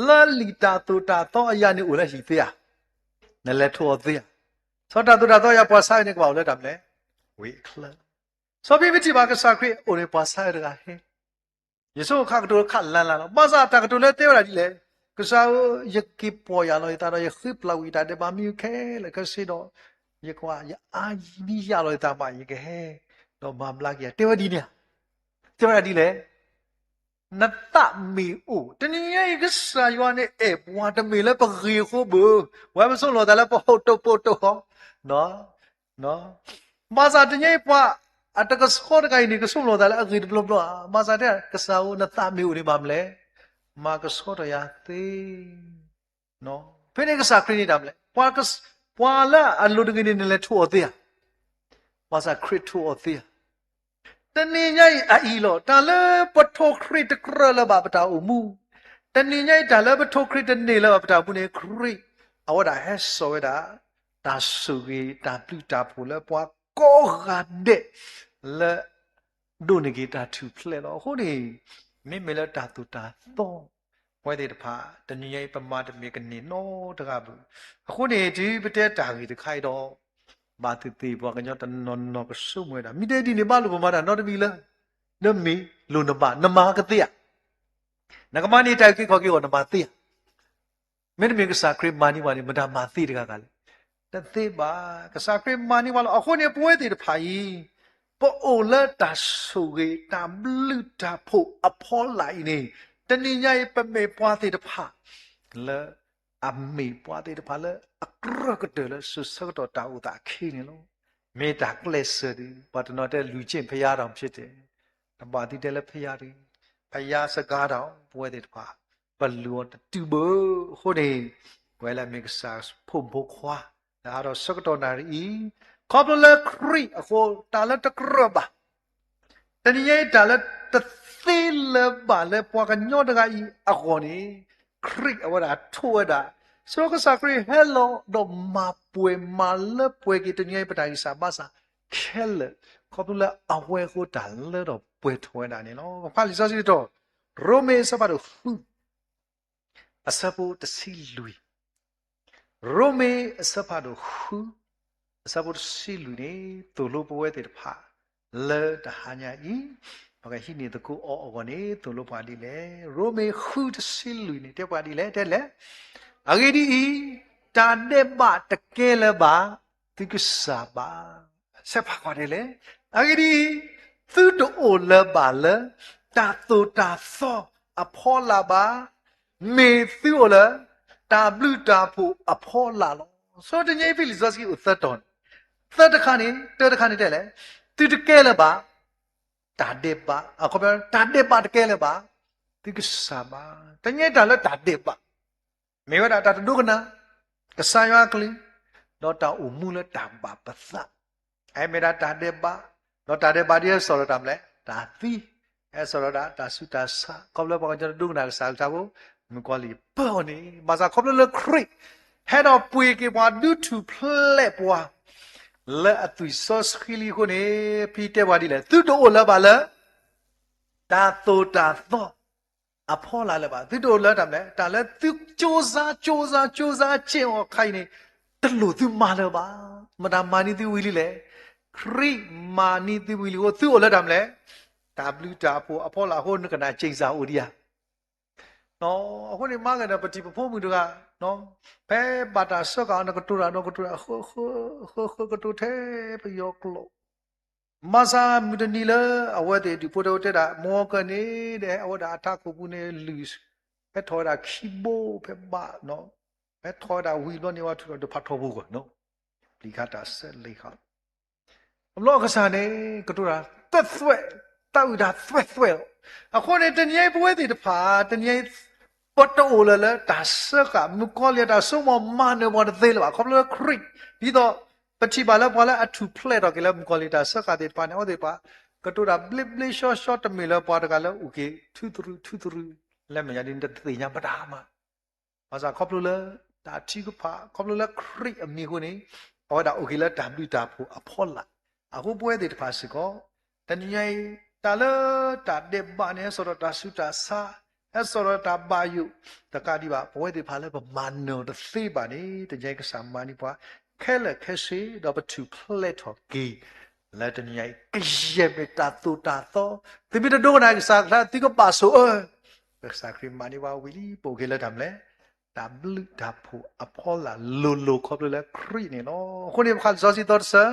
လာလီတာတူတာတော့အရာနေဦးလဲရှိသေးရနလဲထော်သေးရသောတာတူတာတော့ရပွားဆိုင်နေကောလဲတမ်းလဲဝေခလဆိုပြီးပြီပါကစားခရအိုရပွားဆိုင်ရဟဲယေဆုခါကတူခလန်လာတော့ပါစာတကတူလဲတဲရဒီလဲကစားယကိပေါ်ရလို့တာတော့ယခိပလဝီတာတဲ့ပါမြူခဲလဲကစီတော့ယကွာယအာကြီးရလို့တာပါယကဟဲတော့မမလာကြီးတဲဝဒီနေတဲဝဒီလဲနတမီအိုတနည်းရဲ့ကစားရွာနဲ့အေဘွားတမီလဲပခေခိုးဘူဝဲမဆုံးလို့တယ်လဲပို့တော့ဟောနော်မာစာတညေပွားအတကစခေါ်ကိုင်းနေကဆုံးလို့တယ်လဲအဂိဘလဘလမာစာတဲ့ကစားဦးနတမီအိုနေပါမလဲမာကစောရရသေးနော်ဖိနေကစားခရနေတာမလဲပွာလာအလူတကင်းနေလဲထိုးသေးမာစာခရစ်ထိုးသေးတနေညိုင်အီလောတာလေပထိုခရစ်တကရလဘပတာအမှုတနေညိုင်တာလေပထိုခရစ်တနေလဘပတာဘူးနေခရစ်အဝဒါဟဲဆိုဝဒါတာဆုကြီးတာပလူတာဖူလေပွားကောဂတဲ့လေဒုန်ကြီးတာသူဖလဲတော့ဟိုဒီမိမလတာတူတာတော့ဝဲတဲ့တဖာတနေညိုင်ပမာတမေကနေနော်တကားဘူးအခုနေဒီပတဲ့တာကြီးတခိုင်တော့ဘာတိတိဘောကညတနော်ကဆုမွေးတာမိတဲ့ဒီနေပါလို့ပမာတာနော်တမီလားနမီလူနမကတိယနကမနီတိုက်ခိခေါ်ကိဟောနမတိယမင်းမင်းကစားခရစ်မာနီဝါနီမဒါမာတိတကကလေတသိပါကစားခရစ်မာနီဝါလောအခုနေပွဲတဲ့ဖာကြီးပိုအိုလာတဆုကေတမ်ဘလူတာဖို့အဖောလိုက်နေတနည်းညာပမေပွားတဲ့ဖာလေအမေပွားတဲ့ဖာလေအကရကတဲ့လေဆုစကတော့တာဥတာခိနေလို့မေတာကလစ်စဒီဘာတနော်တဲ့လူချင်းဖျားတော်ဖြစ်တယ်တပါတိတဲ့လေဖျားတယ်ဖျားစကားတော်ပွဲတဲ့ဖာဘလူတူဘဟိုနေဝဲလာမစ်ဆာဖို့ဘခွာဒါတော့စကတော့နာရီခေါပလခရီအခုတာလတကရဘာတနည်းတာလတသေးလဘာလေပွားကညောတကဤအခုနေခရီအဝရထိုးတာဆိုကစားခရီဟဲလိုတော့မပွဲမလပွဲကတနည်းပတိုင်းစာဘာစာခဲလခေါပလအဝဲကိုတာလတော့ပွဲထွဲတာနေနော်ဖာလီစာစီတော့ရိုမေစပါတော့အစပုတစီလူ ရိုမေအစပါတော့ခုအစပါစီလူနေသူလိုပွဲတဲ့ဖာလဲတဟာညာဤဘာကဟိနေတကူအောအောကနေသူလိုပါဒီလေရိုမေခုတစီလူနေတဲ့ပါဒီလေတဲ့လေအဂေဒီတာတဲ့ပါတကယ်လပါတိကစားပါဆက်ပါခွာတယ်လေအဂေဒီသူတို့အိုလပါလေတာတူတာသောအဖောလာပါမေသူအိုလာတာဘလူတာဖို့အဖောလာလို့ဆိုတဲ့ညဖိလီဇောစကီဥသတ်တော်သတ်တခါနေတဲတခါနေတယ်လေသူတကယ်လေပါတာတဲ့ပါအခုပြောတာတဲ့ပါတကယ်လေပါတိကစားပါတညတာလေတာတဲ့ပါမေဝတာတာဒုကနာကဆာယွာကလီတော့တာအမှုလေတာပါပသအဲမေတာတာတဲ့ပါတော့တာတဲ့ပါဒီဆောရတာမလဲတာသီအဲဆောရတာတာစုတာစာကောလဘောကျွန်တော်ဒုကနာကစားတာကိုမကွာလီပေါ်နေဘာသာကောလလေခရိ head of ပွေကေပွား due to play ပွားလဲအသွေဆော့စခီလီကိုနေဖီတဲ့ပွားဒီလေသူတို့လာပါလားတာတိုတာသောအဖောလာလဲပါသူတို့လာတယ်မလဲတာလဲသူစူးစားကျင့်ော်ခိုင်းနေတလို့သူမာလဲပါမတာမာနီသူဝီလီလေခရိမာနီသူဝီလီကိုသူ့လာတယ်မလဲ W တာဖို့အဖောလာဟိုနကနာချိန်စာအိုဒီယာနော်အခုနေမကနေပတိပဖို့မှုတကနော်ဘဲဘာတာဆော့ကောင်ကတူရာတော့ကတူရာခိုကတူသေးပယောကလောမဆာမဒနီလာအဝတ်တွေဒီပိုတိုတက်တာမောကနေတဲ့အဝတ်တာအထခုပူနေလူးဘဲထော်တာခီဘိုဘဲဘာနော်ဘဲထော်တာဝီလောနေဝထူတော့ဖတ်ထော်ဘူးကောနော်ပလီခတာဆက်လေးခါဘလောကစားနေကတူရာတွတ်ဆွဲတောက်တာဆွဲအခုနေတညိပွဲတွေတဖာတညိပတ်တော်လလတာဆကမကောလျတာစုံမမနဘောသေးလပါခေါပလခရစ်ဒီတော့ပချိပါလာပေါ်လာအထူဖလက်တော့ကလည်းမကောလျတာဆကတဲ့ပါနေဩတဲ့ပါကတူတာဘလစ်ဘလစ်ရှော့ရှော့တမီလာပေါ်တကလည်းโอเคထူထူလက်မရတဲ့တေညာပဒါမဘာသာခေါပလတာချီကပါခေါပလခရစ်အမီကိုနေဩဒါโอเคလာတမ်လူတာဖို့အဖော်လာအခုပွဲတဲ့တဖာစကောတညိတာလတာတဲ့ဘာနေဆိုတော့တာစုတာစာအဲဆိုတော့တာဘာယုတကတိပါဘဝတွေဖာလဲပမာနောတသိပါနေတကြိုက်ကစားမနီပွားခဲလက်ခဲရှိတော့ to play to gay လက်တညိုက်ကရဲမတာတူတာတော့ဒီပြတော့နာကစားလာတိကပါဆိုပက်စာခရီမနီဝါဝီလီပိုကေလက်တမ်လဲတာဘလူတာဖို့အဖောလာလိုခေါပလဲခရီနေနော်ခုနေခါဇောစီတော့ဆာ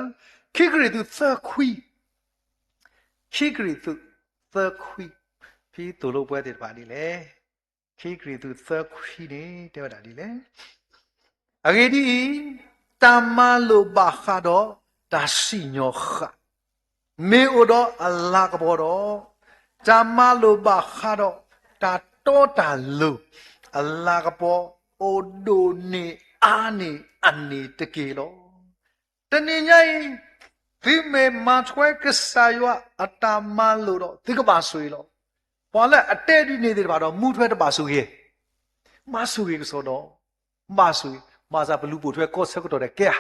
ခိဂရီသူသခွီခိဂရီသူသခွီဖီတူလို့ပွဲတဲ့ပါလိလေခိဂရီသူသခွီနေတဲ့တာလိလေအဂေဒီတမလိုဘာခါတော့ဒါစီညောခမေအိုတော့အလာကဘောတော့တမလိုဘာခါတော့တာတောတာလူအလာကဘောအိုဒိုနေအာနေအနေတကေလောတနေညိုင်ဒီမေမထွဲကဆာယအတမလိုတော့ဒီကပါဆွေလောပေါ်လက်အတဲဒီနေတဲ့ပါတော့မူထွဲတပါဆိုရေမဆူရေဆိုတော့မဆူမစားဘလူးပိုထွဲကော့ဆက်ကတော့တဲ့ကဲ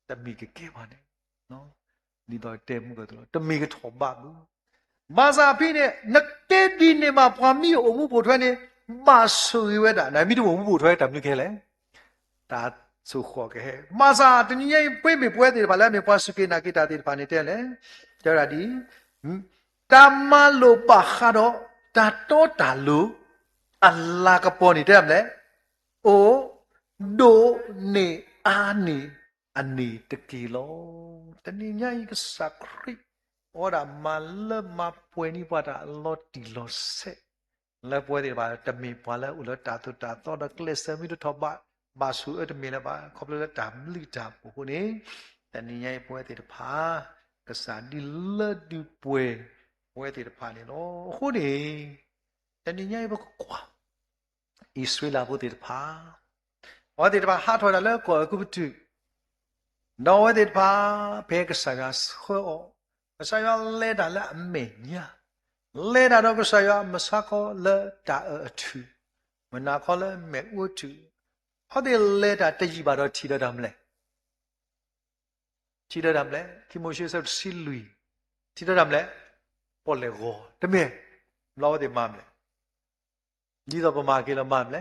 တမီကဲပါနဲ့နော်ဒီတော့တဲမှုကတော့တမီကထောပါဘူးမစားဖိနဲ့နတဲဒီနေမှာဖွာမီအုံမှုပိုထွဲနေမဆူရွဲတာနိုင်မီတို့အုံမှုပိုထွဲတမီကဲလေဒါဆိုခေါ်ကဲမစားတညိပွေးမပွဲတယ်ဗလာမေပွားစကေနာကိတာတဲ့ပါနေတဲ့လေကြောရဒီတမလိုပါခါတော့တာတောတာလူအလာကပေါ်နေတယ်မလဲအိုဒိုနေအာနီအနေတကီလောတနည်းညာကစခရိဩဒါမလမပွေးနေပါတာလော်တီလော်ဆက်လက်ပွဲတွေပါတမီပွားလဲဥလတာတူတာတော့ကလစ်စမီတို့တော့ဘာဆူအတမီလဲပါခေါပလတာမလီတာပိုနေတနည်းညာပွဲတွေတဖာကစားဒီလဒူပွဲပွဲတွေတဖာနေလို့ခုနေတနည်းညာဘကွာဣသရေလဘုတေတဖာဝတ်တေတဖာဟာထော်တယ်လေကိုကုပတူနော်ဝတ်တေတဖာဘေကဆာဂတ်ခေါ်ကဆာယလဲတာလဲအမေညာလဲတာတော့ကဆာယမစခေါ်လဲတာအထူမနာခေါ်လဲမေဝတူဟောဒီလဲတာတကြီးပါတော့ထီတော့တယ်မလဲထီတော့တယ်မလဲခိမိုရှိဆောစီလူထီတော့တယ်မလဲပေါ်လေကိုတမဲလောတဲ့မမလဲဒီတော့ပမာကေလမမလဲ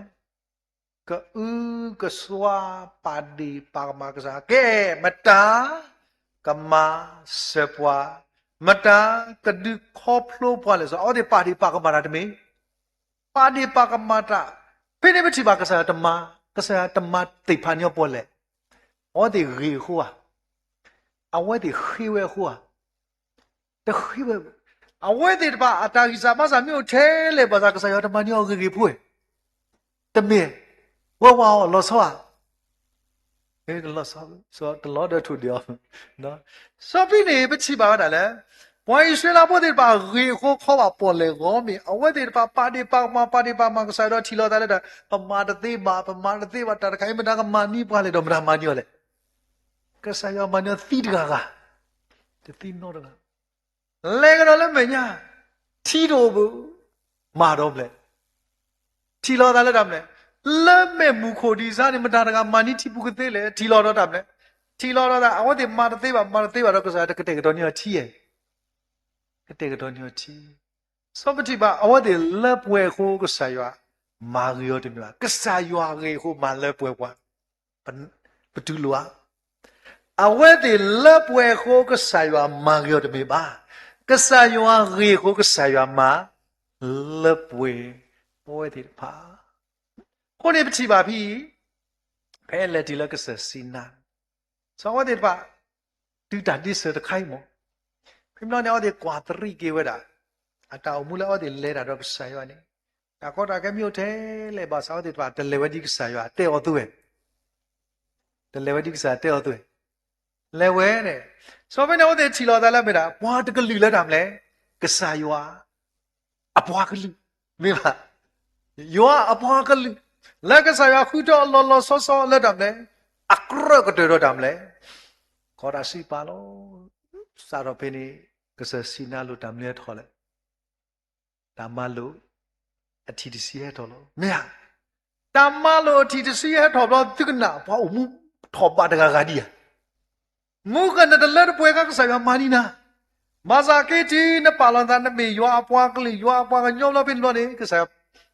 ke swa padi parma kesa ke mata kama sepwa mata kedu khoplo pwa le so odi padi parma da demi padi parma ta pini beti ba kesa tama ti phanyo pwa le odi ri huwa awedi khiwe huwa de khiwe awedi ba atagisa ma sa myo the le ba sa kesa yo tama nyo ri phwe temi wow lo so a lo so the lord to the no so bi ne bi chi ba da le why swe la bo de ba ri ho kho ba po le go mi awe de ba pa de pa ma ka sa do thi lo da le da pa ma de ba ta kai ma da ka ma ni pa le do ma ni yo le ka sa yo ma ni thi da ga de thi no da le ga do le me nya thi do bu ma do ble thi lo da le da ble lame mukhodi sa ni mata daga mani thi pu kete le thi lo do da ble thi lo do da awade ma de ba do ka sa de kete ka do ni thi ye kete ka do ni thi so pati ba awade le pwe ko ka sa yo ma yo de mi ka sa yo ge ko ma le pwe kwa pa tu lo awade le pwe ko ka sa yo ma yo de mi ba ka sa yo ge ko ka sa yo ma le pwe pwe de paကိုနေပချီပါပြီဖဲလက်ဒီလကဆစီနာသောဝတိပါတူတာဒီစတခိုင်မောဖိမနောနေကွာတရိကေဝဒအတောင်မူလောလဲတာတော့ဆာယောနေဒါကောတာကမြို့ထဲလေပါသောဝတိပါတလေဝတိကဆာယောတဲ့အောသူရဲ့တလေဝတိကဆာတဲ့အောသူရဲ့လေဝဲတဲ့သောဘနောတဲ့ချီလောတာလဲမေတာဘွာတကလူလဲတာမလဲကဆာယောအဘွာကလူမေပါယောအဘွာကလူလက်ကစားရခုတော့လောဆောလက်တယ်လေအခရကတေရတယ်လေခေါ်တာစီပါလို့စာတော့ဖင်းနေကစစီနာလို့တမ်းလဲထော်လေတမလို့အထီတစီရထော်လို့မရတမလို့အထီတစီရထော်တော့တိကနာဘာမှုထော်ပါတကကဒီမူကနတလက်ပွဲကစားရမာနီနာမာဇာကေတီနပါလန်တန်မေရွာပွားကလေးရွာပွားကညောလို့ပင်လို့နေကစား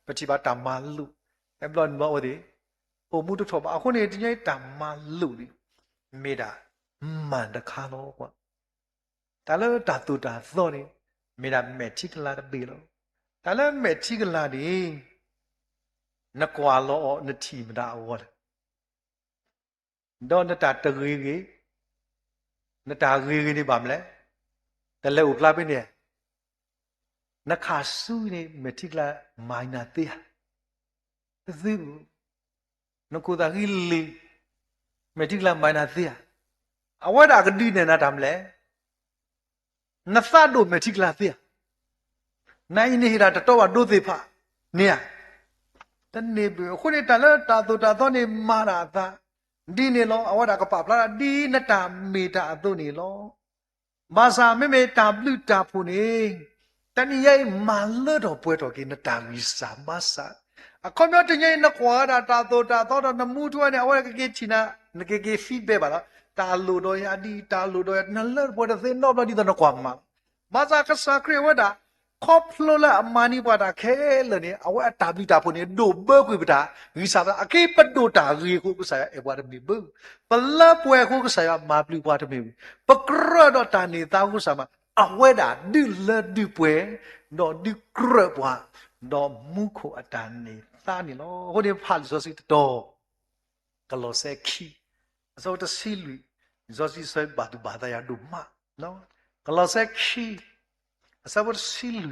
ပချိပါတမလို့အပလန်မောဒီပုံမှုတော့ပါအခုနေဒီညတမလူဒီမေတာမန်တခါတော့ကွာဒါလည်းတာတူတာသောနေမေတာမဲချိကလာတပေလို့ဒါလည်းမဲချိကလာဒီနကွာလောနတိမတာဝတ်တော့နတာတရီကြီးနတာရီကြီးနေပါမလဲတလဲဥပလာပင်းနေနခါဆူနေမဲချိကလာမိုင်းနာတေးသိဘူးနကိုတာကြီးလီမတိကလာမိုင်းနာသေးအဝဒါကတိနေနာတမ်းလဲနသတ်တို့မတိကလာသေးနိုင်နေရတာတော့ဒုသေးဖနေရတနေပြီခုနေတာလဲတာတူတာတော့နေမာရာသာဒီနေလောအဝဒါကပပလာဒီနတာမေတာအတုနေလောမာစာမေတာဘလူတာဖူနေတဏိယမာလတော့ပွဲတော်ကိနတာဝီစာမဆာအခုမျိုးတင်ရင်နကွာတာတူတာတော့နမှုထွန်းနေအဝကကေချီနာနကေကေ feedback ပါလားတာလူတော့ရဒီတာလူတော့နလပေါ်တဲ့နော်ဘဒီတော့ကွာမှာမာစာကစားခရဝဒါခေါပလိုလာအမနီပါတာခဲလေနေအဝအတာဘီတာဖို့နေဒိုဘကွေပတာဝီစာအကေပဒိုတာရီကိုကစားအဘဝရမီဘပလပွဲကိုကစားမာပလူပွားတမီပကရတော့တာနေတာကိုစားမှာအဝဲတာဒီလဒီပွဲတော့ဒီကရပွားတော့မူခိုအတန်နေတာနေလို့ဟိုဒီဖာဆိုစီတော့ကလောဆဲခီအစောတစီလူဇောစီဆွဲဘာတူဘာသာရဒုမနော်ကလောဆဲခီအစပ်စီလူ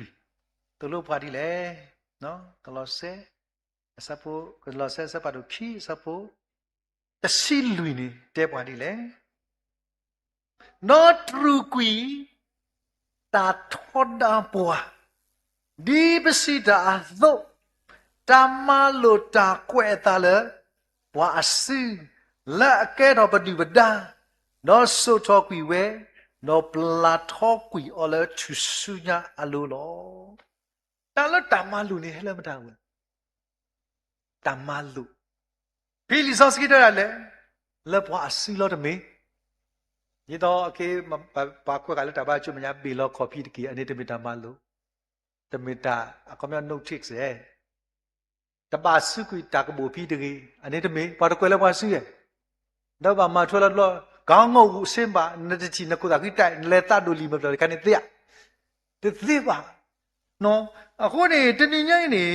တလို့ပါဒီလေနော်ကလောဆဲအစပ်ကလောဆဲစပ်ပါတူခီစပ်တစီလူနေတဲပါဒီလေ not true qui ta thoda poa di besida do tamalo ta kweta le wa asu la ke do badu bada no so tho qui we no pla tho qui ole chusunya alulo ta lo tamalu ne hele mata wu tamalu pili soski da le le wa asu lo de me ni do ke ba kwa ka le ta ba chu manya bi lo coffee ki ani de mita malu de mita a ko mya notice တပါစုကွေတာကဘူပြီးတကြီးအနေတမေပါတကွယ်လည်းပါစုရဲ့တော့ပါမထွလာတော့ခေါင်းငုတ်အစင်ပါနတချီနကုတာခိတိုင်လေတတ်ဒူလီမပြောကနေတဲ့တဲ့ပါနော်အခုနေတနင်္ဂနွေနေ့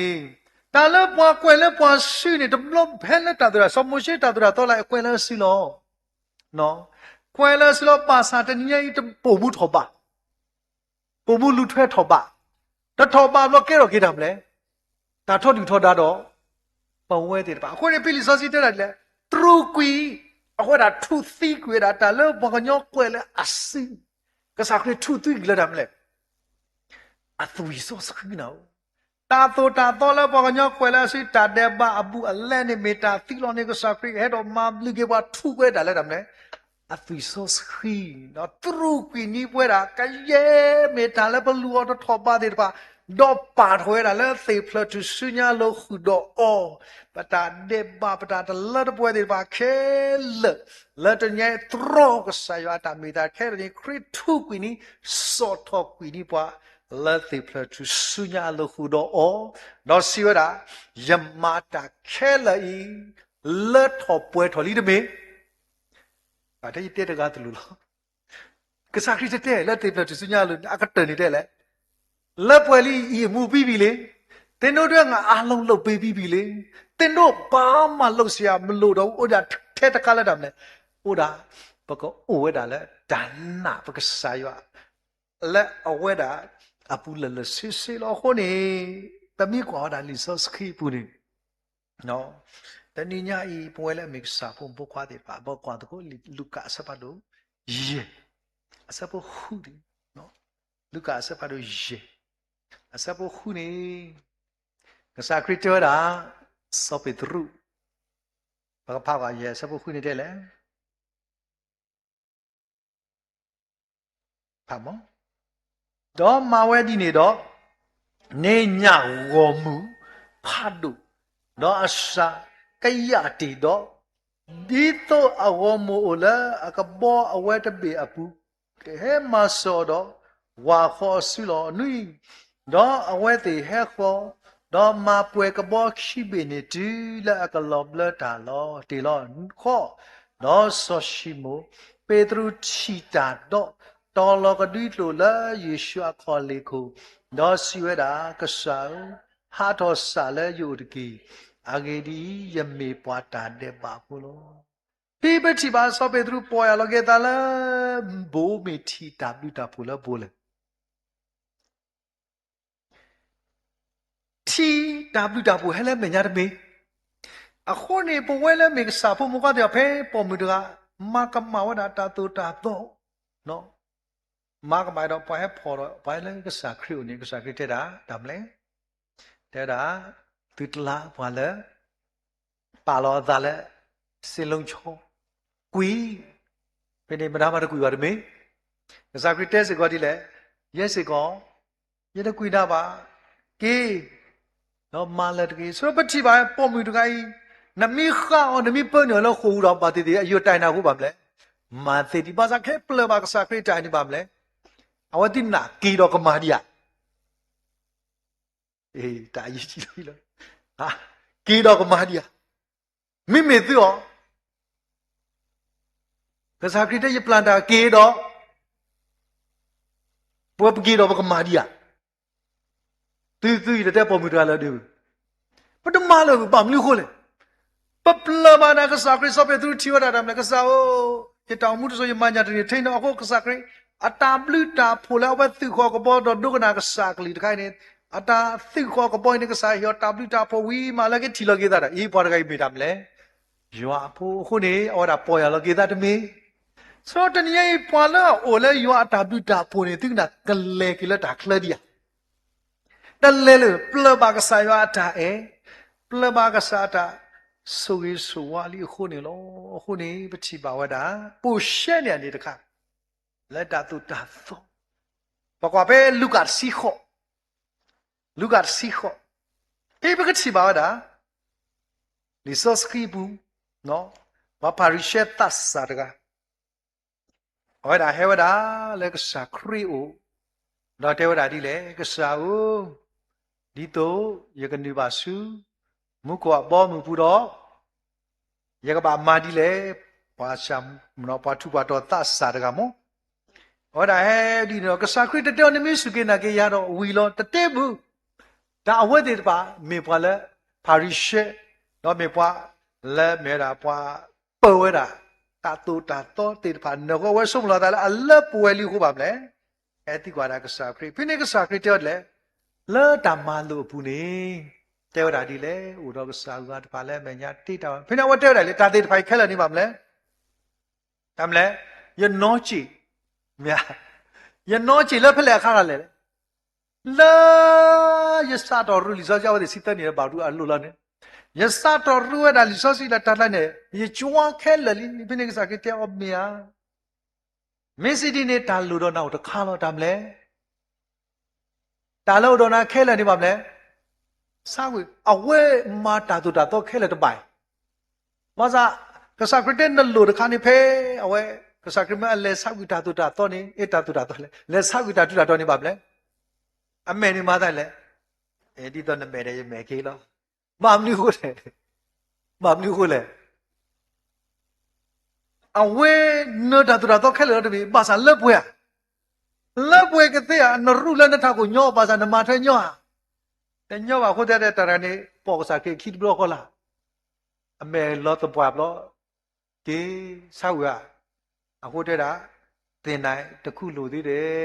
တာလပွားကွယ်လည်းပွားစုနေတဘလဘဲလက်တာတော့စမရှိတာတော့လိုက်ကွယ်လည်းစီလောနော်ကွယ်လည်းစီလောပါစာတနင်္ဂနွေတပုံမှုထောပါပုံမှုလူထွဲထောပါတထောပါဘလကဲတော့ကိတာမလဲတာထောဒီထောတာတော့ပုံဝဲတယ်ပါအခုနေပိလိစောစီတဲ့လေထရူကွီအခုဒါထူသီကွေတာတာလဘောကညောကွယ်လည်းအစီကစားခရထူသီကလည်းတယ်မလဲအသူရီစောစခင်းနော်တာတော်လည်းဘောကညောကွယ်လည်းစီတာတဲ့ပါအဘူးအလဲနေမီတာသီလောနေကစားခရဟဲ့တော့မဘလူကေပါထူကွယ်တာလည်းတယ်မလဲအသူစောစခင်းနော်ထရူကွီနီပွဲတာကရဲမီတာလည်းဘလူတော့ထောပါတယ်ပါတော့ပါထွဲတာလဲသေဖလတူစညာလို့ခုတော့အော်ပတာဒေဘာပတာတလတ်ပွဲတယ်ပါခဲလက်တညဲထရောကဆာယတာမီတာခဲရခရစ်ထုကွီနီစောထောကွီနီပွားလက်သေဖလတူစညာလို့ခုတော့အော်တော့စီဝတာယမတာခဲလိုက်လက်ထောပွဲထော်လီတမေအဲ့ဒီတဲ့တကားတလူလို့ကစားခရစ်တဲ့လက်သေဖလတူစညာလို့အကတနေတဲ့လေလက်ပွဲလေးဤမူပြီးပြီလေတင်တို့တွေကငါအားလုံးလှုပ်ပေးပြီးပြီလေတင်တို့ဘာမှလှုပ်เสียမလို့တော့ဥဒါထဲတကားလက်တာမလဲဥဒါဘကောဥဝဲတာလဲဒါနာဘကဆာယလက်အဝဲတာအပူလလစစ်စစ်လို့ခေါနေတမိကွာဒါလီဆော့စခီပူနေနော်တဏိညာဤပွဲလဲမိစာဖုံဘခွာတဲ့ပါဘကွာတကိုလူကာစပါတော့ယေအစပခုဒီနော်လူကာစပါတော့ယေအစပခုနေကစားခရစ်တော်တာစောပေတရုဘာကဖာကရဲ့စပခုနေတယ်လေဖာမတော့မဝဲဒီနေတော့နေညဝေါ်မှုဖတ်တို့တော့အစာကရတီတော့ဒီတော့အဝမိုလာအကဘောအဝဲတပေအပူဟဲမဆောတော့ဝါခေါ်စီလောနွီတော့အဝဲတေဟဲခေါ်တော့မပွဲကဘောခိဘေနေတူလာအကလောဘလတာလောတီလောခေါ်တော့ဆောရှိမိုပေတရုချီတာတော့တော်လောကတိလိုလာယေရှုခေါ်လေခုတော့စီဝဲတာကဆာဟာတော်ဆာလဲယုတကီအဂေဒီယမေပွားတာတဲ့ပါဘူးလို့ဒီပတိပါဆောပေတရုပေါ်ရလောကေတလာဘိုးမီတီတာဘလူတာဖူလာဘိုးလေတီတာဘလူတာဖူဟဲလဲမညာတမေအခုနေပဝဲလဲမေကစာဖူမကတဲ့ဖဲပေါ်မူတကမကမဝဒတာတူတာတော့နော်မာကမိုင်တော့ပွဲဖော်တော့ဘိုင်လန်ကစားခရီးနေကစားခရီးတဲ့တာဒါမလဲတဲ့တာသူတလားဘာလဲပါလောသားလဲစင်လုံးချောကွီဘယ်နေမနာမတကွီပါတယ်မေကစားခရီးတဲ့စကောဒီလဲရက်စကောရတဲ့ကွီတာပါကေတော့မာလက်တကေဆိုတော့ပတိပါပေါ်မူတကိုင်းနမီခါအော်နမီပညောလို့ခိုးတော့ပါတီတီအယွတိုင်နာဟုတ်ပါမလဲမာတီဒီပါစားခဲပလဘာကစားခရီးတိုင်နေပါမလဲအဝတိနာကီတော့ကမာဒီယာအေးတာကြီးကြည့်လို့ဟာကီတော့ကမာဒီယာမိမေသူရောကစားခရီးတဲ့ပလန်တာကီတော့ဘောပကီတော့ကမာဒီယာသူတဲ့ပေါ်မူတလာတယ်ပထမလို့ပါမလို့ခိုးလေပပလဘာနာကစားခရီးစပယ်သူချီဝတာတယ်ကစားရတောင်မှုဆိုရမညာတဲ့ထိန်းတော့အခုကစားခရီးအတာဘလူတာဖိုလာဝတ်သူခေါ်ကပေါ်တော့ဒုကနာကစားကလေးတခိုင်းနေအတာသူခေါ်ကပေါ်နေကစားရောတာဘလူတာဖိုဝီမာလကတီလကေတာအေးပေါ်တခိုင်းမိတာမလဲရွာဖိုခုနေအော်ဒါပေါ်ရလကေတာတမေဆိုတော့တနည်းပွာလာအိုလေရွာတာဘလူတာဖိုနေသူကနာကလေကလတာခလဒီယာတလဲလေပလဘာကစားရွာတာပလဘာကစားတာဆိုရီဆိုဝါလီခုနေလောခုနေပတိပါဝတာပိုရှဲ့နေတခါလက်တာတူတာသောဘကွာပဲလူကစီခောအေးဘကတိပါဝတာလီဆော့စခီဘူးနော်ဘာပါရီရှက်တတ်စာတကဟောဒါဟဲဝတာလက်ကစာခရီအိုတော့တဲဝတာဒီလေကစာအိုဒီတော့ယကနိပါစုမ မူကွာဘောမူပူတော့ရကပါမာဒီလေပါရှာမနောပါထုပါတော့သစာတကမောဟောဒါဟဲဒီတော့ကစားခရစ်တတော်နမီစုကေနာကေရတော့ဝီလောတတဲ့ဘူးဒါအဝတ်တွေပါမေပွာလဲပါရီရှေတော့မေပွာလဲမေရာပွာပေါ်ဝဲတာတာတူတာတော့တေပါနော်ဝဲဆုံးလာတာအလပွဲလီခုပါမလဲအဲ့ဒီကွာဒါကစားခရစ်ဖိနေကစားခရစ်တော်လေလဲတမလို့ဘူးနေတဲဝတာဒီလေဥတော်ကစားကတပါလဲမညာတိတာဖိနေဝတဲဝတာလေတာတေတဖိုင်ခဲလာနေပါမလဲတမ်းလဲယနောချီမြာယနောချီလဲဖလဲခါရလေလာယစတာတော်ရူလီစောကြောက်တဲ့စီတနေဘာတူအလိုလာနေယစတာတော်ရူရတာလီစောစီလာတတ်လိုက်နေယချွားခဲလလီဖိနေကစားကတဲ့အော့မြာမင်းစီဒီနေတာလူတော့နောက်တခါတော့တမ်းလဲတာလို့တော့နာခဲလာနေပါမလဲစားဝေအဝဲမာတာတူတာတော့ခဲလာတပိုင်မစားကစားကတဲ့နလူတခါနေဖဲအဝဲကစားကမလဲစားဝီတာတူတာတော့နေအတာတူတာတော့လဲစားဝီတာတူတာတော့နေပါမလဲအမေနေမသားလဲအဲ့ဒီတော့နမဲတယ်မဲခေးလို့မမနူကိုလေမမနူကိုလေအဝဲနော်တာတူတာတော့ခဲလို့တပြီပါစားလက်ပွဲကတဲ့နရူလနဲ့ထားကိုညောပါစားနမထဲညောတညောပါခိုးတဲ့တရနေပေါ်စားခေခိဘလောကလာအမေလောတော့ပွားဘလောဒီဆောက်ရအခုတဲ့တာတင်တိုင်းတခုလိုသေးတယ်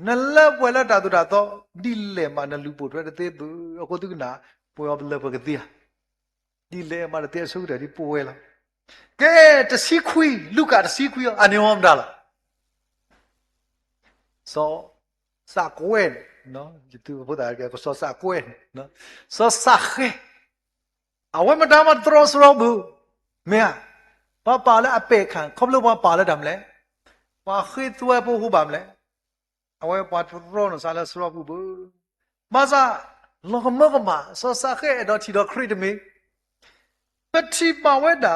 နလပွဲလာတာတူတာတော့ဒီလေမနလူပို့ထွက်တဲ့သူအခုသူကနာပွဲဘလပကတိဒီလေမတဲ့ဆုတယ်ဒီပွဲလာကဲတစီခွီလူကတစီခွီအနေဝမ်ဒါလာစောစာကွဲနော်ဒီသူဘုရားကစောစာကွဲနော်စောစာခဲအဝမတမတရောစရောဘူးမေပါလဲအပေခံခေါပလို့ပါလဲဒမ်လဲပါခိသွဲဖို့ဟုတ်ပါမလဲအဝဲပါထရောနစားလဲစရောဘူးမစားလောကမကမစောစာခဲတော့ချီတော့ခရစ်တမီပတိပါဝဲတာ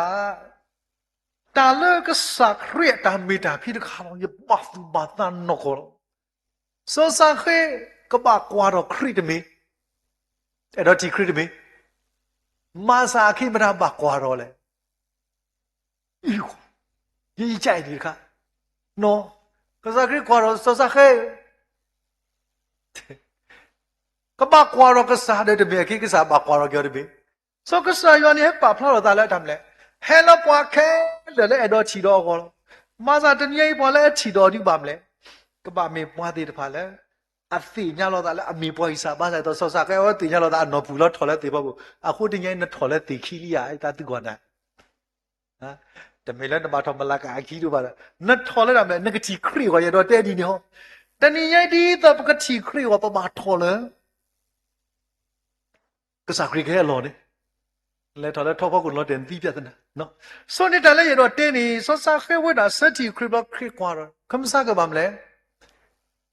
တာလကစာခရစ်တာမီတာဖိတခါတော့ရပါသူဘာတန်နော်ကောစောစာခဲကပါကွာတော့ခရစ်တမီအဲ့တော့ဒီခရစ်တမီမစာခိမနာပါကွာတော့လေ依在你看喏可是可以挂了说啥嘿个把挂了个啥的这边个啥把挂了叫这边说个啥原来把票了打来他们嘞还了把开了来到起到个了马上这年一把来起到就把们嘞个把没把的的怕嘞啊对伢老大嘞啊没把意思马上到说啥个我对伢老大拿布了拖来对吧不啊后头伢那拖来对起哩啊他对过呢啊တမေလည်းတမထောမလာကအခီးတို့ပါလားနတ်ထော်လိုက်တာမဲ့ငကတိခရီကိုရတော့တဲ့ဒီနေဟောတဏိယတိတပကတိခရီကိုပမာထော်လဲကစားခရီခဲလောနေလဲထော်လဲထောက်ဖို့ကိုလောတင်ပြီးပြတဲ့နော်စောနေတာလည်းရတော့တင်းနေစောစားခဲဝဲတာစက်တီခရီဘခရီကွာတော့ခမစားကပါမလဲ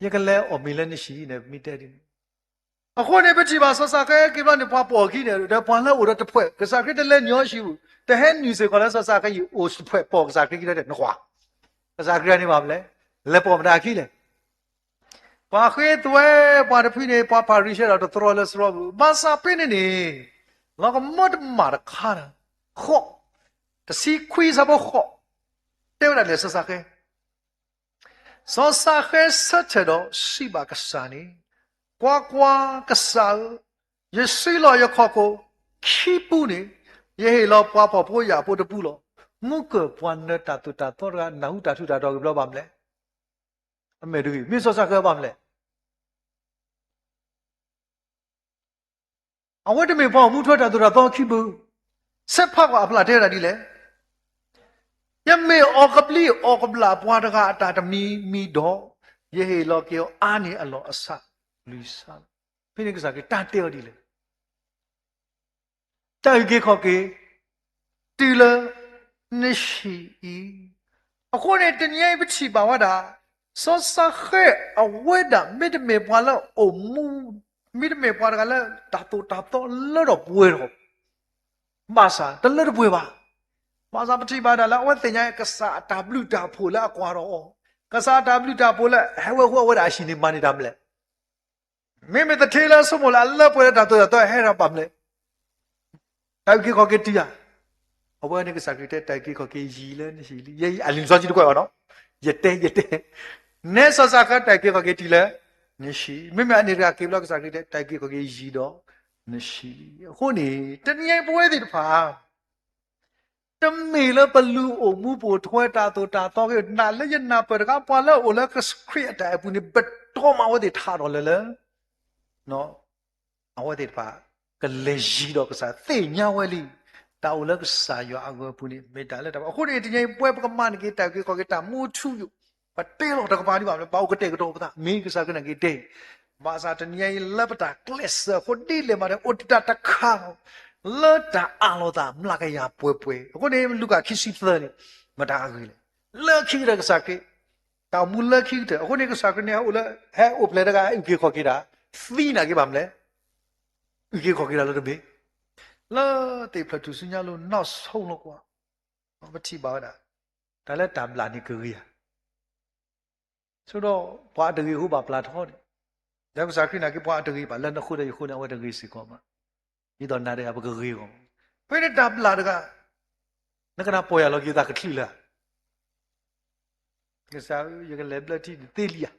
ရကလဲအမီလည်းရှိနေမိတဲ့ဒီအခုနေပချီပါစောစားခဲကိဘနေပွားပေါ်ခိနေတယ်ပွားလဲဦးတော့တဖွဲ့ကစားခရီတလဲညောရှိဘူးแต่เห็นนิวส์ก็แล้วซะซะก็อยู่โอสเพ่ปอกซะคิดได้นะกว่าซะคิดนี่บ่มั้ยแล้วปอมดาคิดเลยปาเขตัวปาพี่นี่ปาพาริเชเราตรอเลสรอมาซาเปนี่นี่แล้วก็หมดมาดคานะขอตะซีคุยซะบ่ขอเต้วเลยซะซะเคซอซะเคซะเถดอสิบากะซานี่กว่ากะซาเยสิลอยขอโกขี้ปูนี่ये लो पापा पोया पोट पुलो मुक पवन तातु तातो रा नाहु तातु तातो के बलो बामले अमे दुगी मिसो सा के बामले अवट मे पो मु थो तातु रा तो खिबु सेट फा को अपला दे रा दी ले यमे ओकपली ओकबला पवा तका अता तमी मी दो ये लो के आनी अलो असा लुसा फिने के सा के ता ते दी लेใจเกขอเกตีละนิชีအခုနဲ့တနည်းပချီပါဝတာစောစခဲအဝဲတာမိတမေပွားလို့အမူမိတမေပွားကလည်းတာတော့လောတော့ပွဲတော့မဆာတလတော့ပွဲပါမဆာပချီပါတာလားအဝဲတင်ညာကစား W တာဖိုလာကွာတော့ကစား W တာဖိုလာဟဲဝဲတာရှိနေမနေတာမလဲမိမတထေလာစမလာအလပွဲတာတော့ဟဲရပါမလဲ တိုက်ကိခေါ်ကိတီးရအဝဲနေကစားကိတဲ့တိုက်ကိခေါ်ကိရီလဲနေရှိလီယေအလင်းစောကြီးတကွာနော်ယတဲ့နဲဆောစာကတိုက်ကိခေါ်ကိတီးလဲနေရှိမိမအနေကကေဘလော့ကစားကိတဲ့တိုက်ကိခေါ်ကိရီတော့နေရှိခုနေတနည်းပွဲတွေတဖာတမေလဘလူအမှုပိုထွဲတာတော့ကနာလည်းရနာပရကပွာလဲအိုလဲကစခရီအတိုင်ပူနေဘတ်တော်မဝတဲ့ထားတော့လဲနော်အဝဲတဲ့တဖာကလေးရီတော့ကစားသိညာဝဲလီတာအိုလဲကစားရအကောပူနေမေတာလဲတဖာခုနေတည်းပွဲပကမန်ကေတိုက်ကိခေါ်ကိတာမူထူယူပတဲလို့တကပါဒီပါလဲပေါကတဲ့ကတော့ပတာမင်းကစားကနေကေတဲ့ဘာသာတနည်းလဘတာကလစ်ခုဒီလေမာအိုတတခါလောတာအလောတာမလာကရပွဲအခုနေလူကခစ်စီသနေမတားကြီးလေလောခိရကစားကေတောင်မူလခိတဲ့အခုနေကစားကနေဟိုလဲဟဲအိုပလေတကအကေခေါ်ကေတာသီနာကေပါမလဲအကေခေါ်ကေတာလို့တဘေလောတေဖလတူစညာလို့နောက်ဆုံးလို့ကွာမတိပါတာဒါလည်းတမ်လာနေကြရဆိုတော့ဘွားတကြီးဟိုပါပလာထောတယ်ဒါကစားခိနာကေဘွားတကြီးပါလက်နှစ်ခုတည်းခုနေဝဲတကြီးစီကောမှာဒီတော့နားတယ်ဘကကြီးကောဖဲတပလာတကနကနာပေါ်ရလို့ကြည့်တာကတိလားကစားရကလက်လက်တီတေးလီယာ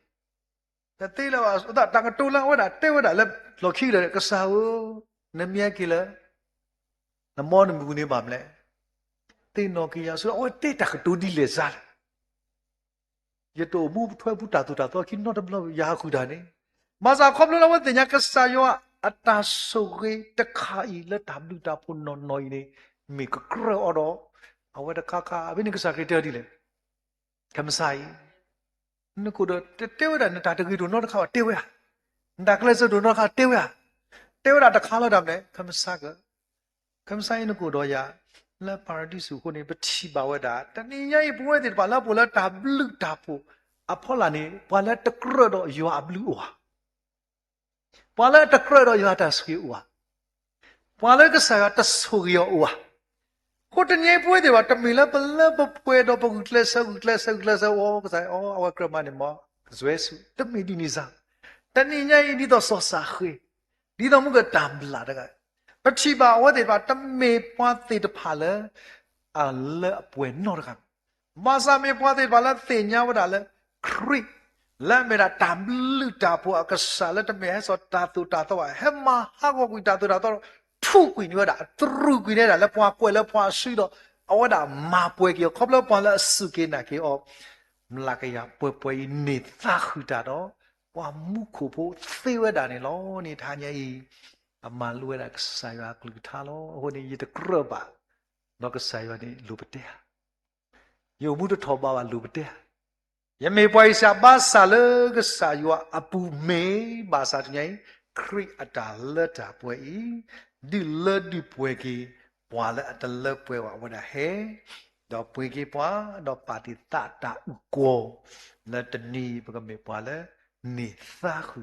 တေးလာပါဆိုတော့တကတူလာဝဲတာတဲဝဲတာလက်လော်ခိလေကစားဦးနမြက်ကီလာနမောနမူနေပါမလဲတေးနော်ကီယာဆိုတော့တေးတကတူဒီလေစားရတော့မူထွဲဘူးတာတူတာတော့ခိနော်တဘလရာခုတာနေမစာခေါပလိုလာဝဲတင်ညာကစားရောအတာဆိုကေတခါဤလက်တဘလူတာဖုန်နော်နေမိကကရောတော့အဝဲတခါခါဘယ်နကစားကေတဲဒီလေကမဆိုင်နကုဒတဲဝဒနတာတကြီးတို့နော်တခါတဲဝရဒါကလစတို့နော်ခါတဲဝရတဲဝရတခါလို့တယ်ကမစားကမဆိုင်နကုတော့ရလက်ပါရဒိစုကိုနေပတိပါဝဒတနည်းရဲ့ပွဲတဲ့ပါလာပိုလာတဘလူတာဖို့အဖော်လာနေပါလာတကရတော့ယောအဘလူဝါပါလာတကရတော့ယောတာစကီဝါပါလာကစားတဆူယောဝါကိုတနည်းပွဲတယ်ပါတမီလာပလဘပွဲတော့ပကုကလဆာကလဆာအောကစားအောအဝကရမနေမဇွဲစုတမီဒီနီစာတနည်းညိဒီတော့ဆောစာခေဒီတော့မကတမ်လာတကပတိပါဝတဲ့ပါတမေပွားတဲ့တဖာလဲအလဲပွဲနော်တကမဆာမေပွားတဲ့ပါလဲတင်ညာဝတာလဲခရိလာမေရာတမ်လူတာပွားကစားလဲတမေဟဆောတာတူတာတော့ဟဲမဟာကိုကွီတာတူတာတော့ထုကွီညွတာသူရုကွီနေတာလဲပွားပွဲလဲပွားရှိတော့အဝဒါမာပွဲကြီးခေါပလပွားလဲစုကေနာကေအောမလာကရပွဲနေသာခူတာတော့ပွားမှုခုဖို့သေဝတာနေလောနေထားညေအမလွဲတာကစားရကလူထားလောဟိုနေရတကရပါတော့ကစားရနေလူပတဲ့ယုံမှုတထောပါလူပတဲ့ယမေပွိုင်စာဘာဆာလကစားရအပူမေဘာသာတညိခရိအတာလက်တာပွဲဤဒီလက်ဒီပွဲကြီးပွာလဲအတလက်ပွဲဝဝဒဟဲတော့ပွဲကြီးပွာတော့ပါတိတတာဥကောလက်တနီပကမေပွာလဲနေသာခု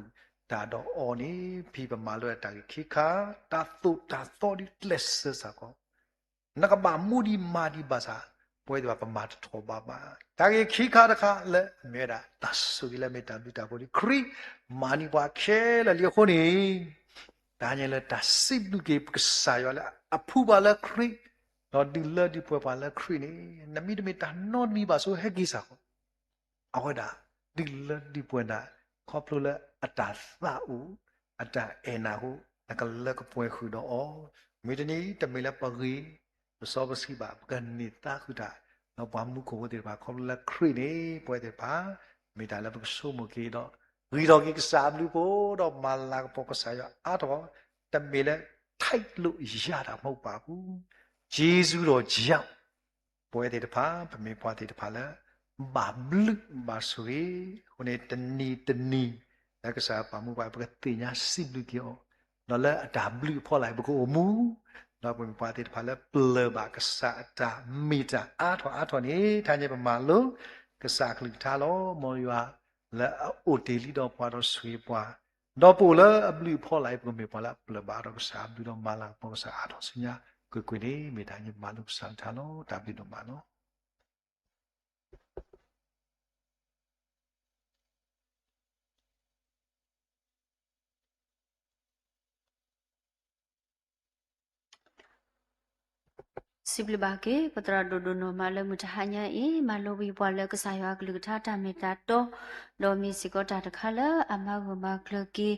တာတော့အော်နေဖိပမာလွဲတာခိခာတာသုတာသောဒီလက်ဆစကောနကဘာမူဒီမာဒီဘာသာပွဲတော့ပမာထောပါပါတာခိခာတခါလဲမေတာတဆုဒီလဲမေတာဒူတာကိုဒီခရီမာနီပွာခဲလဲလျခုနေဒါညလဲတစိဘလူကေပကစားရလဲအဖူပါလဲခရီတော့ဒီလဲဒီပွဲပါလဲခရီနေနမီတမီတာနော်မီပါဆိုဟဲကိစားကိုအဝဒါဒီလဲဒီပွဲနာခေါပလိုလဲအတာသာဥအတာအေနာဟုနကလကပွဲခုတော့မေတနီတမေလပဂီစောပစီပါကန်နေတာခုတာတော့ဘာမှုကိုတဲ့ပါခေါပလိုလဲခရီနေပွဲတဲ့ပါမေတာလဲပကဆုမကေတော့ရီတော်ကြီးကစားဘလူပိုတော့မလာပေါ်ကစားရအားတော့တမေလဲထိုက်လို့ရတာမဟုတ်ပါဘူးဂျေဇူးတော်ကြောင့်ပွဲတဲ့တဖာဗမေပွားတဲ့တဖာလဲဘာဘလူဘာဆွေဟိုနေတနီလက်ကစားပါမှုပါပကတင်ညာစိဘလူကျော်တော့လဲအတာဘလူဖော်လိုက်ဘကိုမူတော့ဗမေပွားတဲ့တဖာလဲပလဘာကစားအတာမီတာအားထော်နေထားနေပမာလို့ကစားကလူထားလို့မော်ရွာလဲအိုတေလီတော့ပွားတော့ဆွေပွားတော့ပိုလဲအဘလူဖော်လိုက်ဘမေပွားလာပလဘာတော့ကစားဘလူတော့မလာပေါ်ကစားအားတော့စညာကွနေမိသားညမလို့စံထားလို့တဘလူတော့မနော် Sibli bake patra dodo no male mutahanya e malobi bwale kasaywa glugta ta meta to do mi sikota ta khala ama goma kloki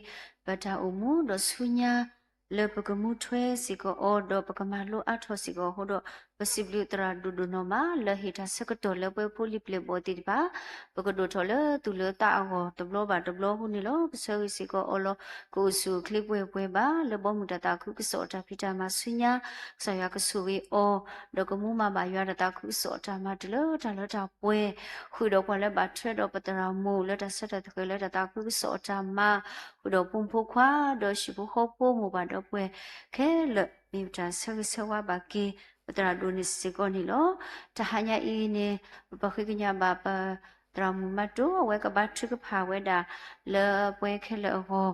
bata umu do sunya le pakamu thwe siko o do pakama lo atho siko ho do pasibli tra dodo no ma le hita sakato le pwe poli ple boti ba pakado thole tu le ta ho tblo ba tblo hu ni lo pasawi siko o lo ko su clip pwe ba le bo mutata khu kiso ta phita ma sunya saya kesuwi o ဒကမှုမပါရွာတတာခုစောတာမတလို့တလို့တာပွဲခုတော့ကွာလဲဘာထရတော့ပတရာမို့လက်တဆက်တဲ့ခွေလက်တတာခုစောတာမခုတော့ပုံဖို့ခွာတော့ရှိဖို့ဟောဖို့မို့ပါတော့ပွဲခဲလက်မိတာဆဆဝဘာကေပတရာဒိုနိစကောနီလောတဟညာအင်းနေပခိကညာဘာပတရာမမတိုဝဲကဘာထရကဖာဝဲတာလဲပွဲခဲလဲဟော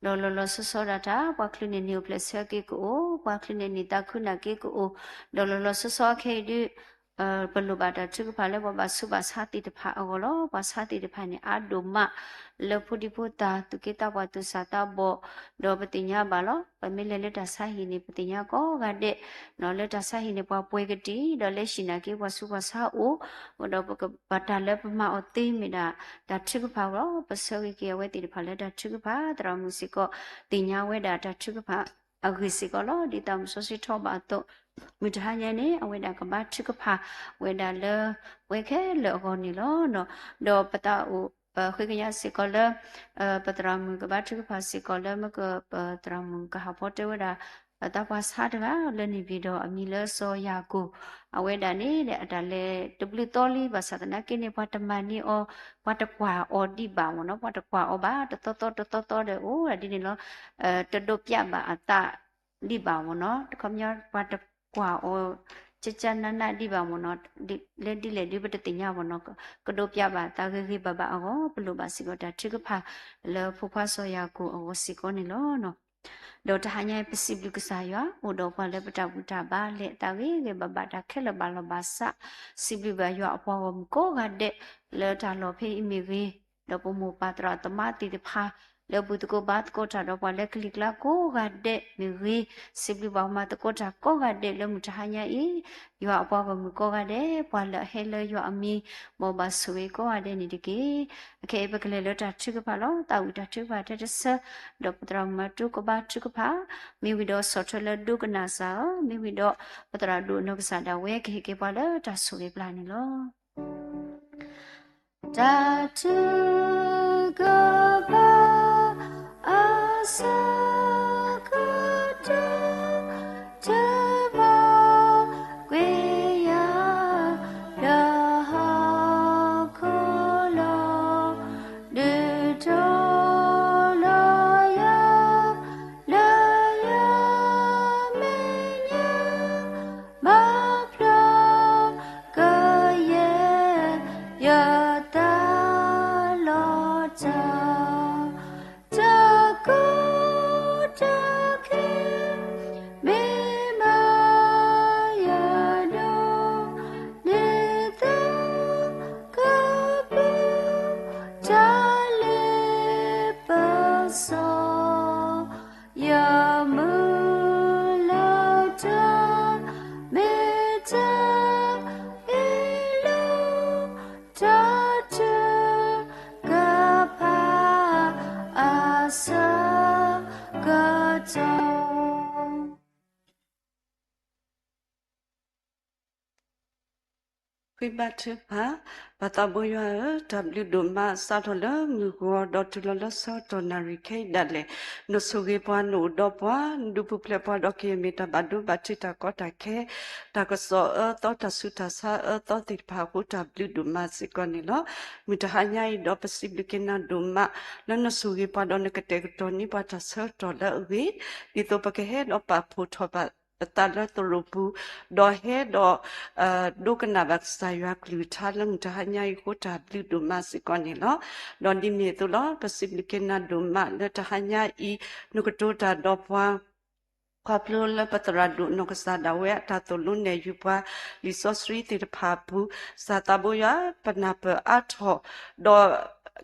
လောဆောရတာပွားကလင်းနေပလက်ဆကေကိုပွားကလင်းနေတာခုနာကေကိုလောဆောခဲဒီဘလူဘာတာချစ်ဖာလေဘာစုဘာစာတိတဖာအောလောဘာစာတိတဖာနေအာဒိုမလဖူဒီပူတာတုကေတာဘတုစာတာဘောဒောပတိညာဘာလောပမေလေလက်တာစာဟီနေပတိညာကောကတဲ့နော်လက်တာစာဟီနေပွားပွဲကတိဒေါ်လက်ရှိနာကေဘာစုဘာစာအိုဒေါ်ပကဘာတာလက်ပမအတိမီတာဒါချစ်ဖာရောပစောဝီကေဝဲတိတဖာလက်တာချစ်ဖာတရာမူစီကောတိညာဝဲတာတာချစ်ဖာအခုစီကောလောဒီတမ်ဆိုစီထောဘာတော့မိတဟညာနေအဝေဒါကဘာချစ်ဖာဝေဒါလဝေခဲလောကောနီလောနော်ဒေါ်ပတာအိုခွေကရစီကောလပတရာမကဘာချစ်ဖာစီကောလမကပတရာမကဟာပေါ်တေဝဒါတပွားစားတကလည်းနေပြီးတော့အမီလဲစောယာကိုအဝဲဒါနေတဲ့အတလဲတပလီတော်လီဘာသာတနာကိနေပတ်တမနီအောပတကွာအော်ဒီဘာမနော်ပတကွာအောဘာတတော်တဲ့အိုဒီနေလောတဒုပြပါအတဒီဘာမနော်တခမညာပတကွာအောချနနာဒီဘာမနော်ဒီလေပတတိညာမနော်ကဒုပြပါတာခေဘဘာအောဘလူဘာစီကတာချိကဖာလောဖဖဆောယာကိုအောစီကောနေလောနော်ဒေါ်တဟညာပစီဘလူကစားရွာဟိုတော့ဘာလဲပတဝတာဘာလဲတာဝေးဘဘတာခဲလဘာလဘာစာစီဘလူဘရွာအပေါ်ဝကိုကတဲ့လဲတာလောဖေးအမီဝေးတော့ပမိုပါတရာတမတိတဖာလေဘူးတကိုဘတ်ကိုတာတော့ဘာလဲကလစ်လာကိုကတဲ့မီဝေးစီဘလူဘာမတကိုတာကိုကတဲ့လဲမတဟညာဤရွာအပေါ်ဝကိုကတဲ့ဘာလဲဟဲလဲရွာအမီမောဘဆွေကိုကတဲ့နေတကေအခေပကလေးလတာချစ်ကဖာလောတာဝတာချစ်ဖာတဲ့ဆဒေါပတရာမတုကဘာချစ်ကဖာမိဝီတော့ဆော့ထလဒုကနာစာမိဝီတော့ပတရာဒုနုကစာတာဝဲခေပါလဲတာဆွေပလာနေလောတာတုကဘာအာဆာကတာတဘာကွေယာရာဟာခိုလောဒေတောလာယာလာယာမေညာမဖလာကယေယာတာလောတာ Kwibatpa bataboya w doma satola ngugo dotulala satonari kai dale no soge pa no dopwa dupu plepa doki meta badu batita kota ke takaso to tasuta sa to tipha ko w doma sikonilo mitahanya I do pasiblikena doma lana soge pa don kete toni pata satola we dito pakehe no pa photobaตาละตรูปูดอเฮดอดูกันนาบักสายากลิทาลังทหญายโคตาบลิดูมาสิกอนี่ลอดอนดิเมตุลอปสิบลิเกนาดูมาเลทหญายอีนุกโตตาดอปวาความพลุนและปัตราดุนกษาดาวเวตาตุลุนเนยุปะลิโซสรีติรภาปูสาตาบุยาปนาเปอาทอดอ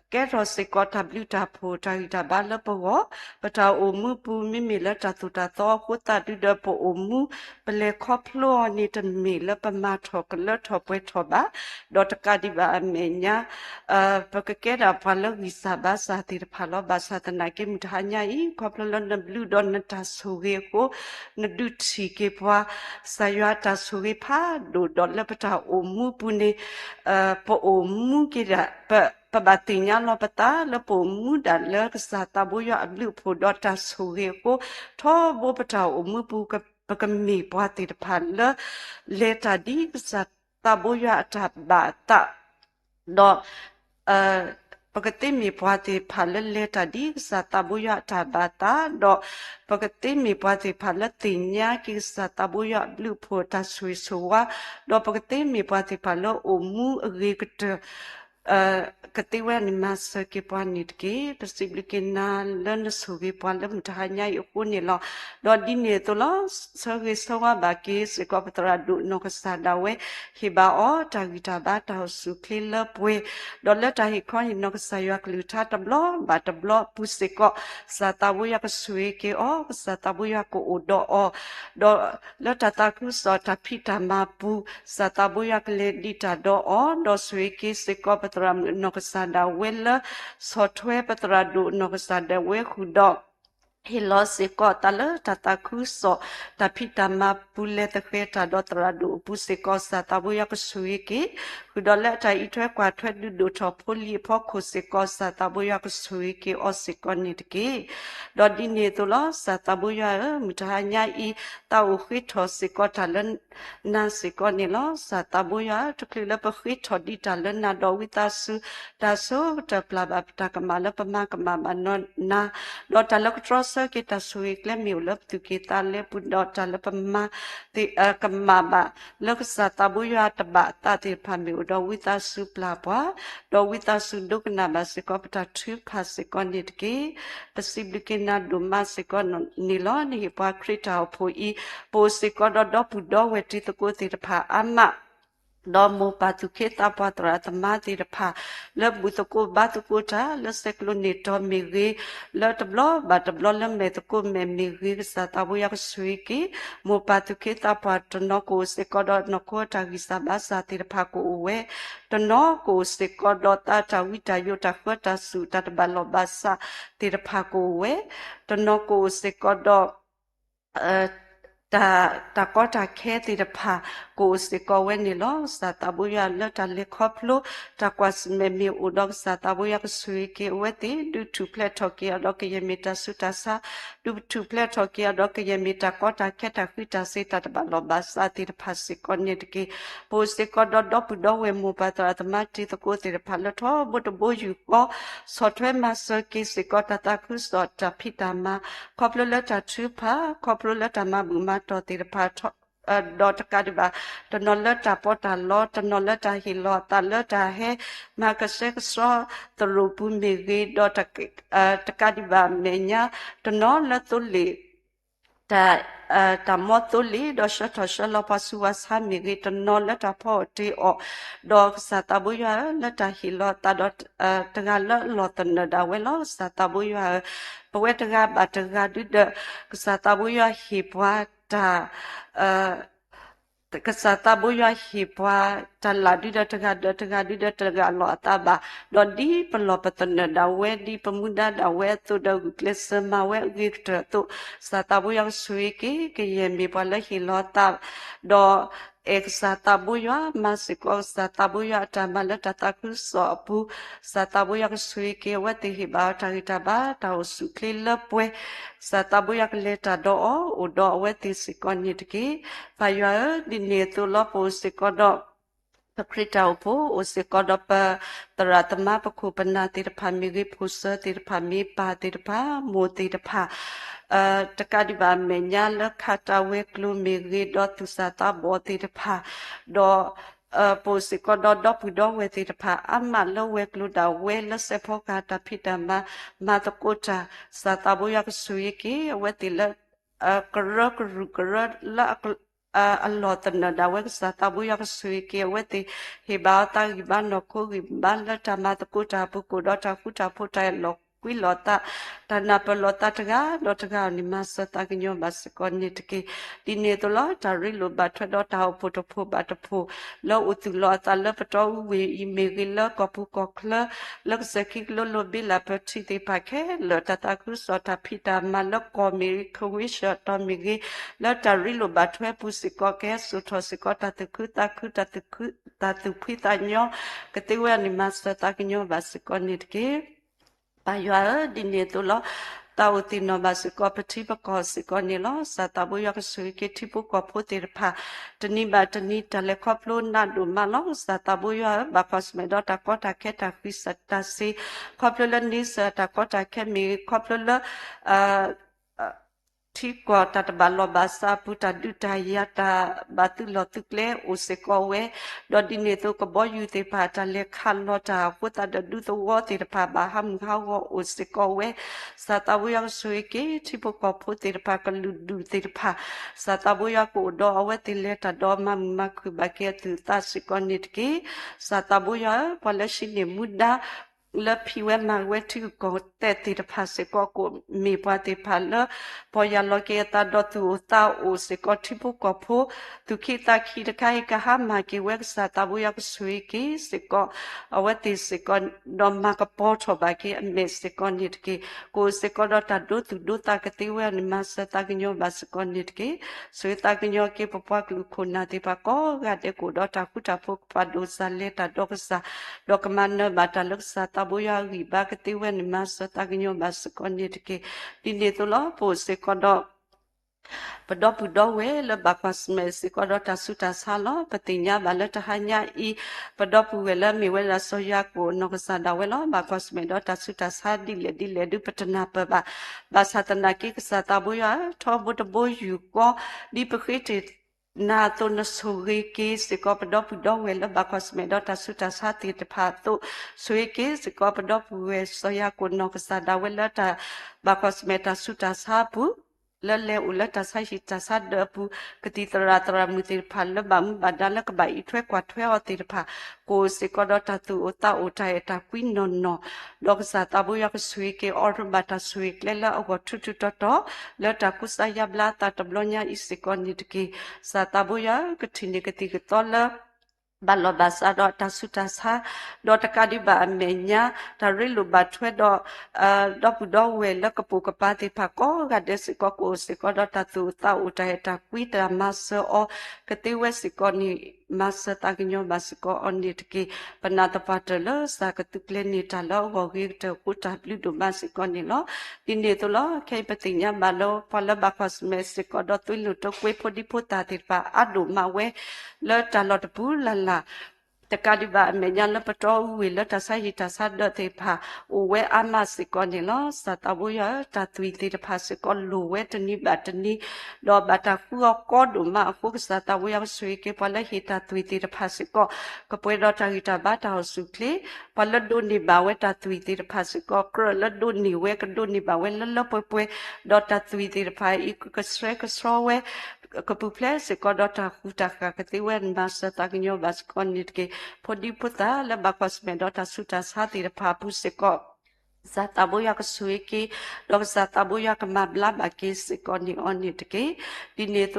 แกรอสิกอทับลิวตาโพตาฮิตาบาลปะวอปะตาโอมุปูมิมิละตาตุตาตอคุตาดุดปโอมุเปเลคอพลอนี่ตันมีละปะมาทอกละทอปวยทอบาดอตกาดิบาเมญาปะกะแกดาพาลวิสาบาสาติรพาลบาสาตนาเกมุทาญาอีคอพลลนบลูดอนนตาสุเกโกนดุทีเกปวาสายาตาสุเกพาดูดอนละปะตาโอมุปุเนปโอมุกิระปะบาติญาลปตาละปมุดาละกษาตาบุยอบลุโพดอตาสุเกโกทอโบปตาโอมุปุกปะกมีปวาติรพาละเลตาดีกษาตาบุยอตาบาตาดอปกติมีปวาติพาลเลตาดีสตาบุยะตาบาตาดอปกติมีปวาติพาลติญากิสตาบุยะบลูโพตาสุยสวะดอปกติมีปวาติพาลโอมูอริกตกติเวนิมาสกิปวานิตกีตสิบลิกินาลนสุกิปวาลมทหายอุกุนิลอดอดิเนตุลอสกิสวะบากิสกอปตราดุนกสาดาเวฮิบาอตากิตาบาตาสุคลิลปเวดอลเลตาฮิคอนนกสายกลุทาตบลอบาตบลอปุสิกอสาตาบุยกสุเกอสาตาบุยกอุดอดอลตาตาคุสตาพิตามาปูสาตาบุยกเลดิตาดอดอสุเกสกอปตรานกสาดาเวลสอทเวปตราดุนกสาดาเวขุดอฮิลอสิกอตาเลตาตาคุสอตาพิตามาปุเลตะเควตาดอตราดุปุสิกอสาตาบุยกสุเกขุดอเลตาอิทเวกว่าทเวดุดุทอพุลีพอคุสิกอสาตาบุยกสุเกอสิกอนิตเกดอดิเนตุลอสาตาบุยมิทาญาอีตาอุขิทอสิกอตาเลนาสิกอนิลอสาตาบุยทุกลีเลปขิทอดิตาเลนาดอวิตาสุตาโซตะปลาบาปตากมาเลปมากมาบานนาดอตาลกทรอสกิตาสุยกเลมิวเลปตุกิตาเลปุดอตาเลปมาติกมาบาเลกสาตาบุยตบะตาติพามิวดอวิตาสุปลาปวาดอวิตาสุดุกนาบาสิกอปตาทุพาสิกอนิตเกปสิบลิกินาดุมาสิกอนิลอนิฮิปาคริตาโพอีโปสิกอดอปุดอเวติตโกติรพาอามาดอมูปาตุเคตาปาตราตมาติรพาเลบุตโกบาตุโกตาเลเซกลุนิตอมิเกเลตบลอบาตบลอเลเมตโกเมมิเกสตาบุยกสุยเกมูปาตุเคตาปาตนโกสิกอดอนโกตากิสาบาสาติรพาโกเวตนโกสิกอดตาตาวิตาโยตาโกตาสุตาตบาลบาสาติรพาโกเวตนโกสิกอดตาก็ตาแค่ติดพากูสิกเวนิลอสตาบุยาเลตาเลคอพลูตากว่าสเมมีอุดอกสตาบุยากสุยเกเวติดูทูเพลทอกีอดอกเยมิตาสุตาซาดูทูเพลทอกีอดอกเยมิตาก็ตาแค่ตาคุตาสิตาตบาลบาสาติดพาสิกอนเนตกีปูสิกอดดอปุดอเวมูปาตราตมาติตะโกติดพาลทอบุตบุยูก็สอดเวมาสกีสิกอตาคุสอดตาพิตามาขอบลุลตาชุพาขอบลุลตามาบุมาตอติดพาดอตกาดิบาตนอลตาปอตาลอตนอลตาฮิลอตาลตาเฮมากเซกซอตรูปุเมกีดอตกาดิบาเมญาตนอลตุลีตามอตุลีดอชทชลปัสวาสามิกีตนอลตาพอติอดอกสตาบุยาลตาฮิลอตาดอตกาลอตนดาเวลอสตาบุยาปเวตกาบาตกาดิดสตาบุยาฮิปวาตากษัตริย์บุยฮิปวาจัลลาดิดตกาดิดตกาลอตาบาดอนดีปลอปตนดาเวดีปมุดาดาเวตุดากเลสมาเวกิตตุสตาบุยสุยกิเยมีปลฮิลอตาดอเอกสตาบุยมาสิกอสตาบุยตามาลตตาคุสอปุสตาบุยสุยกิเวติฮิบาตาริตาบาตาสุคลิลปเวสตาบุยเลตาดออุดอเวติสิกอนิตกิพายดิเนตุลปุสิกอดอพระคริสต์เจ้าผู้อุสิกอดปตราตมาปคุปนาติรพามิริพุสติรพามิปาติรพาโมติรพาตกาดิบาเมญาลคาตาเวกลูมิริดอตุสาตาบอติรพาดอปูสิกอดอปุดอเวติรพาอามาลเวกลูดาเวลเซโพกาตาพิดามาตะโกจาสาตาบุยกสุยกิเวติละกระรุกระละ a lot na da we sa ta bu ya sui ke we ti he ba ta gi ba no ko gi ba la ta ma ta ku ta pu ko do ta ku ta pu ta lo qui lota ta na pa lota ta ni ma sa ta gi nyo ba se ko ni te ke di ne to lo ta ri lo ba thwa do ta pu to pu ba ta pu lo u tu lo ta le pa to we i me gi lo ko pu ko kla lo se ki lo bi la pa ti te pa ke lo ta ta ku so ta phi ta ma lo ko mi ko wi sha ta mi gi lo ta ri lo ba thwa pu se ko ke su tho se ko ta tu ta tu phi ta nyo ke te we ni ma sa ta gi nyo ba se ko ni te ke pa yo di ne to lo tao tin no ba se ko pa ti pa ko se ko ni lo sa ta bo yo ka su ke ti pu ko pho te pha tani ba tani ta le ko plo na du ma lo sa ta bo yo ba ko sme do ta ko ta ke ta fi sa ta se ko plo la ni sa ta ko ta ke mi ko plo laที่กว่าตัดบาลบาซาพุตัดดุตายาตาบาตุลอตุกเลโอเซกอเวดอดิเนโตกบอยู่เตพาตาเลคันลอตาพุตัดดุตวอเตพาบาหัมเขาวโอเซกอเวสาตาบุยังสวยเกที่ปกพุเตพากลุดูเตพาสาตาบุยกูดอเวเตเลตาดอมัมมาคือบาเกตุตาสิกอนิตเกสาตาบุยพอลชิเนมุดาแล้วพี่ว่ามาเวทีก็แต่ติดภาษาก็มีปฏิภาณแล้วพอยาลอยตาดอตูตาโอสก็ที่พวกก็พูตุคิตาคิดใครก็หามาเกเวกสาตาบุยก็สวยกีสก็เอาไว้ติสก็นอมมาก็พอชอบากีเมสก็นิดกีกูสก็ดอตาดูตุดูตากติเวนิมาสตากิญโยบาสก็นิดกีสวยตากิญโยกีปปากลุคนนาติปะก็กาเดกูดอตาคุตาพวกปาดูซาเลตาดอกซาดอกมันเนบาตาลึกซาตาบุยริบากติเวนิมาสตากิญโยบาสก็นิดกีดินเนตุลอโปสก็ดอปดอปุดอเวลบากวาสเมสก็ดอตาสุตาซาลอปติญญาบาลตะหัญญาอีปดอปุเวลมีเวลาโซยาโกนกซาดาเวลบากวาสเมดอตาสุตาซาดิเลดุปตนาปบาบาสาตนากิกซาตาบุยาทอบุตโบอยู่ก็ดิปคิตินาตนสุริกิสก็ปดอปุดอเวลบากวาสเมดอตาสุตาซาติตพาตุสุริกิสก็ปดอปุเวโซยาโกนกซาดาเวลตาบากวาสเมตาสุตาซาปุละเลอุละตาไซชิตาซาเดปูกติตราตรามุติพันละบัมบาดาละกบายถ้วยกว่าถ้วยอติพาโกสิกอดตาตุโอตาโอไทตาควินนนดอกซาตาบุยกสวยเกออร์บาตาสวยเลละออกทุตุตตอละตากุสายาบลาตาตบลญาอิสิกอนิตเกซาตาบุยกทินิกติกตอละบาลบาซาดอตาสุตาซาดอตกาดิบาเมญาตาริลุบาทเวดดอปุดอเวลกปูกปาติภาโกกาเดสิกอโกสิกอดอตาตุตาอุตาเฮตาควิตามาสอกติเวสิกอนิมาสตากิญโยบาสิกออนิตกิปนาตปาตเลสากตุกเลนิตาลอวกิตกุตาบลิดุบาสิกอนิลอดินเดตุลอเคปติญญาบาลอพลบาคัสเมสิกอดอตุลุตกเวพดิพุตาติปาอดุมาเวเลตาลอตปูลาตะกาดิบาเมญาลปตอวิลตาไซหิตาซาดเตพาโอเวอามาสิกอนิลอสตาบุยตาตุวิติภาสิกอลูเวตนิบาตนิดอบาตาคูกอดุมาคุกสตาบุยสวยเกปะละหิตาตุวิติภาสิกอกปวยดอตาหิตาบาตาสุคลีปะละดุนิบาเวตาตุวิติภาสิกอกรละดุนิเวกดุนิบาเวละปวยดอตาตุวิติภาอีกสเรกสโรเวกปุเพลสก็ดอตาคูตากะกติเวนมาสตากิญโยบาสกอนิตเกพอดีพุตาและบากวาสเมดอตาสุตาสาติรพาปุสก็ซาตาบุยกสวยกีดอกซาตาบุยกมาบลาบากิสกอนิออนิตเกดิเนโต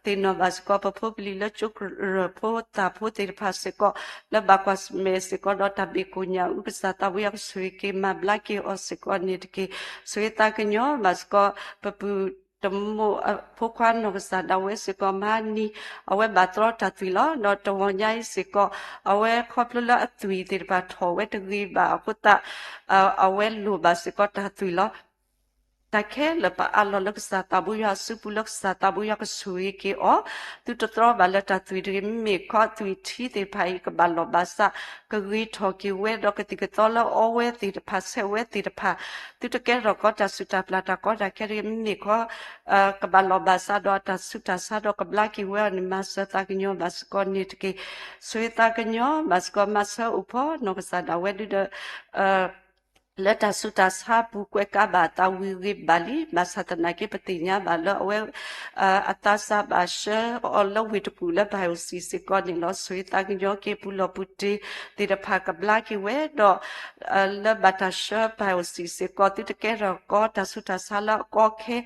ตินบาสก็ปะพบลิละจุกรพตาพุติรพาสก็และบากวาสเมสก็ดอตาบิกุญญาอุปซาตาบุยกสวยกีมาบลากีออสกอนิตเกสวยตากิญโยบาสก็ปะปุตมพวกควานนกสัตว์เอาไว้สิก็มานี่เอาไว้บาตรอตัดวิลอนอตวันใหญ่สิก็เอาไว้ครอบละตุยติบาทอไว้ตรีบาคุตะเอาไว้ลูบาสิก็ตัดวิลอตาแค่ละปะอัลลักษาตาบุยาสุปุลักษาตาบุยากสวยเกอตุตตรอบาลตัดวิริมีข้อตุยที่เตภัยกับบาลบาสะกรีทอกิเวดอกติกตอละอเวติตภาเสเวติตภาตุตแกรก็จะสุตาปลาตาก็จะแค่ริมีข้อกับบาลบาสะดอตาสุตาสะดอกบลากิเวนิมาสตากิญโยบาสกอนิตเกสวยตากิญโยบาสกอมาสอุปนกษาดาเวดุ Leta suta sabu kwe kaba ta wiri bali masatana ke petinya bala awe atasa basha ola witpula ba usi se ko ni lo sui ta nyo ke pulo puti ti da pa ka bla ki we do la batasha ba usi se ko ti ke ro ko ta suta sala ko ke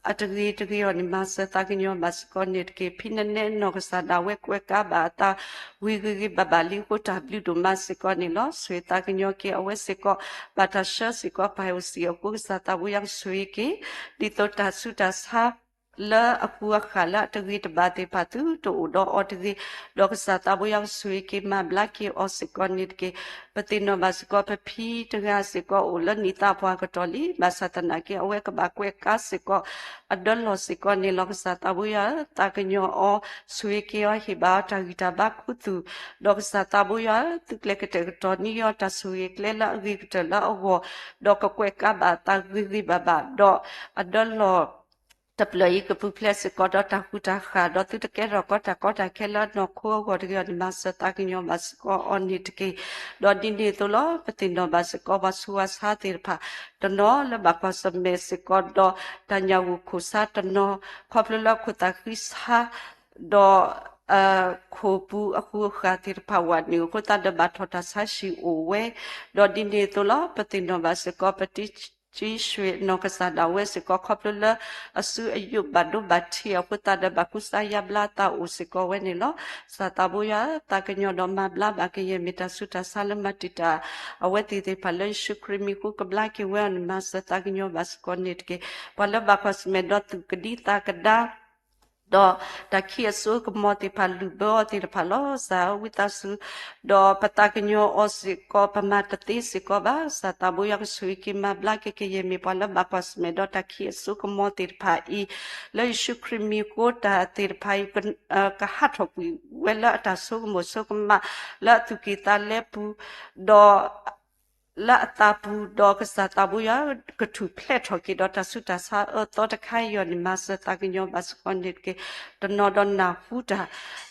atagi oni masa ta nyo mas ko ni ke pinane no ka sa da we kwe kaba ta wiri babali ko ta blu do mas ko ni lo sui ta nyo ke awe se ko batasha se ko pa usi ko sa ta wu yang sui ke di to ta suta sa la aku akala tagi tabate patu to do otri do sa ta bu yang sui ke ma blaki o sekonit ke patino mas ko pe phi tga se ko ulan ni ta pwa ko toli basatana ke awe ka ba kwe ka se ko adol lo se ko ni lo sa ta bu ya ta ke nyo o sui ke o hi ba ta gi ta ba ku tu do sa ta bu ya tu kle ke te to ni yo ta sui kle la gi te la o do ko kwe ka ba ta gi ba ba do adol lo tập lời cái bút lệ sẽ có đó ta hút ta khá đó từ cái rồi có ta cái là nó khô gọi cái gì mà sẽ ta cái nhau mà sẽ có on đi cái đó đi đi tôi lo phải tin nó mà sẽ có mà xua xa thì phải đó nó là bà con sớm mẹ sẽ có đó ta nhau khu xa đó nó khó là khu ta khi xa đó khu bu khu khá thì phải hoàn nhiều khu ta đã bắt họ ta xa xí uwe đó đi đi tôi lo phải tin nó mà sẽ có phải chỉ suy nó cái sao đó vậy sẽ có khắp luôn sự yêu bản đồ bản thiệu của ta đã bắt cút say bla ta u sẽ có vậy này nó sa ta bôi ta cái nhau đó mà bla bà cái gì mình ta suy ta salam mà ta ở vậy thì phải lấy sự krimi của cái bla cái vậy mà sa ta cái nhau bas con nít cái phải lấy bà con xem đó từ cái đi ta cái đó do ta kia su ko moti palu bo ti pa lo sa wita su do patakinyo o si ko pamatati si ko ba sa tabu yang su ki ma bla ke ye mi pala ba pas me do ta kia su ko moti pa I le shu krimi ko ta ti pa I ka hat ho wi wela ta su mo su ko ma la tu ki ta le pu do la tapu do ka sa tabu ya ka tu plet ho ki do ta su ta sa to ta khai yo ni ma sa ta ki yo bas kon dit ke to no don na fu ta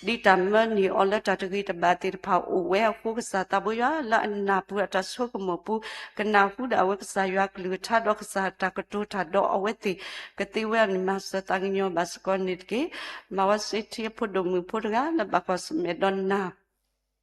di ta ma ni o la ta ki ta ba ti pa o we ko ka sa tabu ya la na pu ta so ko mo pu ka na fu da we ka sa ya ka lu ta do ka sa ta ka tu ta do o we ti ka ti we ni ma sa ta ki yo bas kon dit ke ma wa se ti pu do mu pu ga la ba ko me don na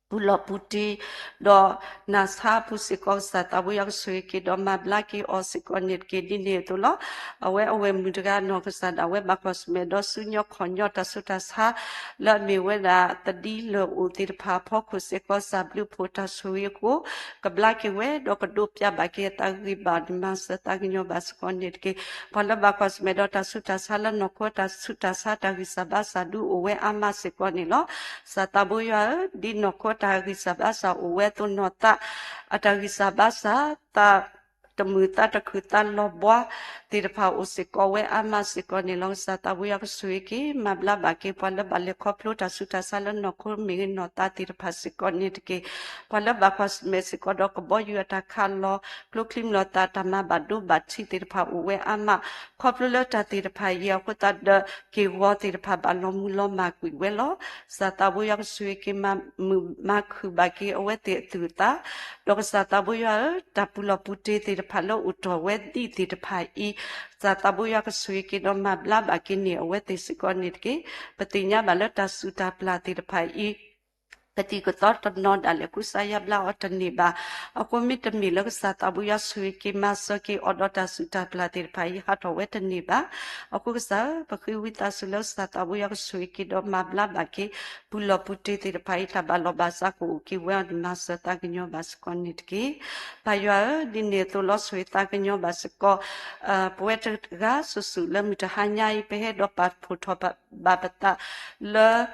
pulo puti do nasa pusiko satabu yang sui ki do mablaki o sikonit ki dini tu lo awe mudaga no kesad awe bakos me do sunyo konyo tasuta sa la mi we da tadi lo utir pa poko siko sablu puta sui ko kablaki we do kadupya baki tagi bad mas taginyo baskonit ki pala bakos me do tasuta sala no ko tasuta sa tagi sabasa du uwe ama sikoni lo satabu ya di no ko tagi sabasa uwe tu nota atagi sabasa ta temu ta ta kuta lobwa tirpa usikowe ama sikoni long satabu ya suiki mabla baki pala bale koplo ta suta sala no ko mi nota tirpa sikoni ke pala bakwas mesikodo ko boyu ta kalo kluklim lota tama badu bachi tirpa uwe ama koplo ta tirpa ya ko ta de ki wo tirpa balomulo makwi welo satabu yang suiki ma khu baki owe te tuta dok satabu ya tapulo puti tirpa lo uto wedi tirpa I satabu ya suiki no mabla baki ni owe te sikonit ki petinya balata suta pla tirpa I kati ko to no dale ku saya bla otani ba ako mitami lo sa tabu ya suiki maso ki odota suta platir pai hato wetani ba ako sa pakui wita sulo sa tabu ya suiki do mabla baki pulo puti tir pai ta balo basa ku ki we maso ta gnyo bas konit ki payo dinne to lo suita gnyo bas ko poet ga susu le mita hanya I pe do pat photo ba bata le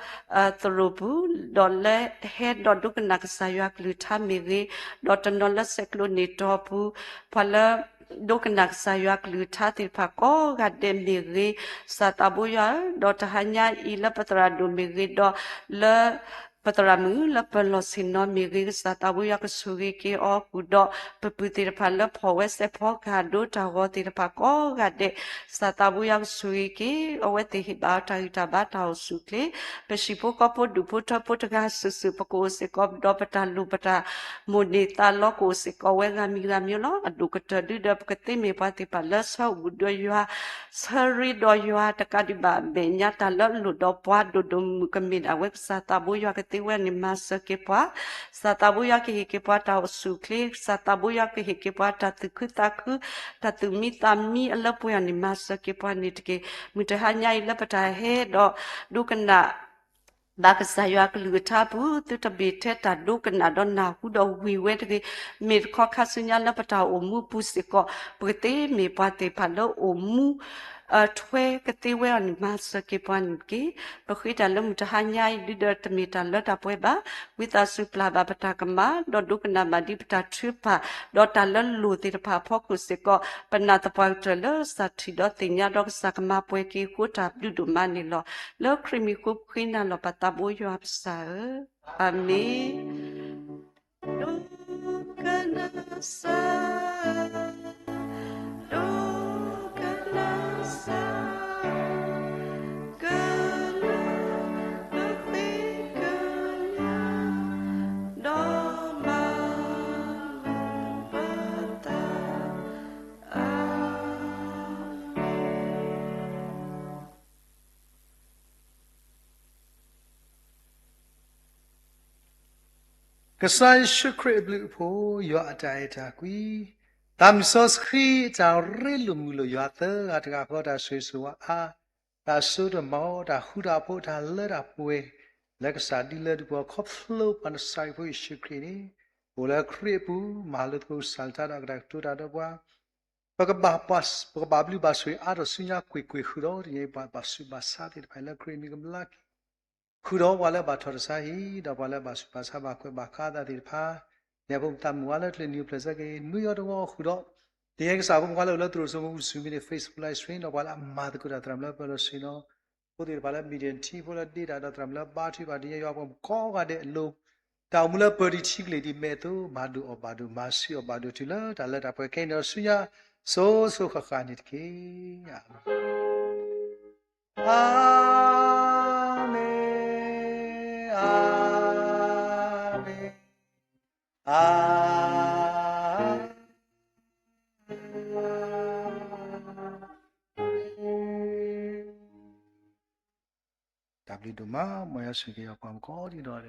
torobu do le he do duk nak sayak luta miri do tanola seklo ni topu pala duk nak sayak luta til pako gade miri satabuya do tahanya ila patra do miri do le Pataramu la pelosino miri satabu yak suri ki o kudo peputi pala powe se po kado tawo ti pako gade satabu yak suri ki owe te hiba ta hitaba ta sukle peshipo kopo dupo tapo taga susu pako se kop do pata lupata moneta loko se kowe gami lo adukata du da pakate me pati pala sa udo yua sari do yua takadiba benya tala ludo pwa do mukamid awek satabu yak tiwa ni masa kepa satabuya ke kepa ta sukle satabuya ke kepa ta tukutaku ta tumita mi alapuya ni masa kepa ni tike mutahanya ila pata he do kana Bakasaya Lutabu, Tutabite, Tadukana, Donna, who do we went to made Caucasunya Lapata or Mu Pusiko, Brete, me Pate Palo or Mu. Twe katiwe on masa kipanki, Pahita Lumtahanya did the meet a lot of weba with a supla babatakama, Dodukana Madipta tripa, Dotalan Luthirpa Pocusiko, but not the Poitler, Satidotinya dog Sakama Pueki, Kuta, Dudumani law, low creamy cook queen and Lopatabu you have sir. Amen. Dukana sa. Kasai shukre blue po yo ataita kui tam sos kri ta relu mulo yo ata ataka ko da swiswa a da su da mo da hu da po da le da pwe le kasa di le du ko flow pan sai po shukre ni bola kri pu malut ko salta da gra tu da da wa pagaba pas pagaba blu ba swi a do sunya kwi hu do ni ba su ba sa ti pa le kri mi gam lak ခုတော့ဝါလည်းပါထော်စာဟီတော့ဝါလည်းပါစပါစာပါခွဲပါခါတာဒီဖာနေဘုံတမ်ဝါလည်းလေနျူပလက်စကေနူယောတော့ခုတော့ဒီကစားဘုံဝါလည်းလို့သူတို့ဆိုမှုစုမီနေ Facebook live stream တော့ဝါလည်းမာတကူတာတရမ်လည်းပလို့စီနော်ကိုဒီပါလည်း median t ဖို့လည်းဒေတာတော့တရမ်လည်းပါထွေးပါဒီရောဘုံကောကတဲ့အလုံးတောင်မလည်း body t ကလေးဒီမဲ့သူဘာဒူအဘာဒူမာစီအဘာဒူတီလာဒါလည်းတော့ကိန်းတော့ဆုရဆိုခခနိတကေအာမေ Amen. W Duma, Moya Sugi, Upon God, you know,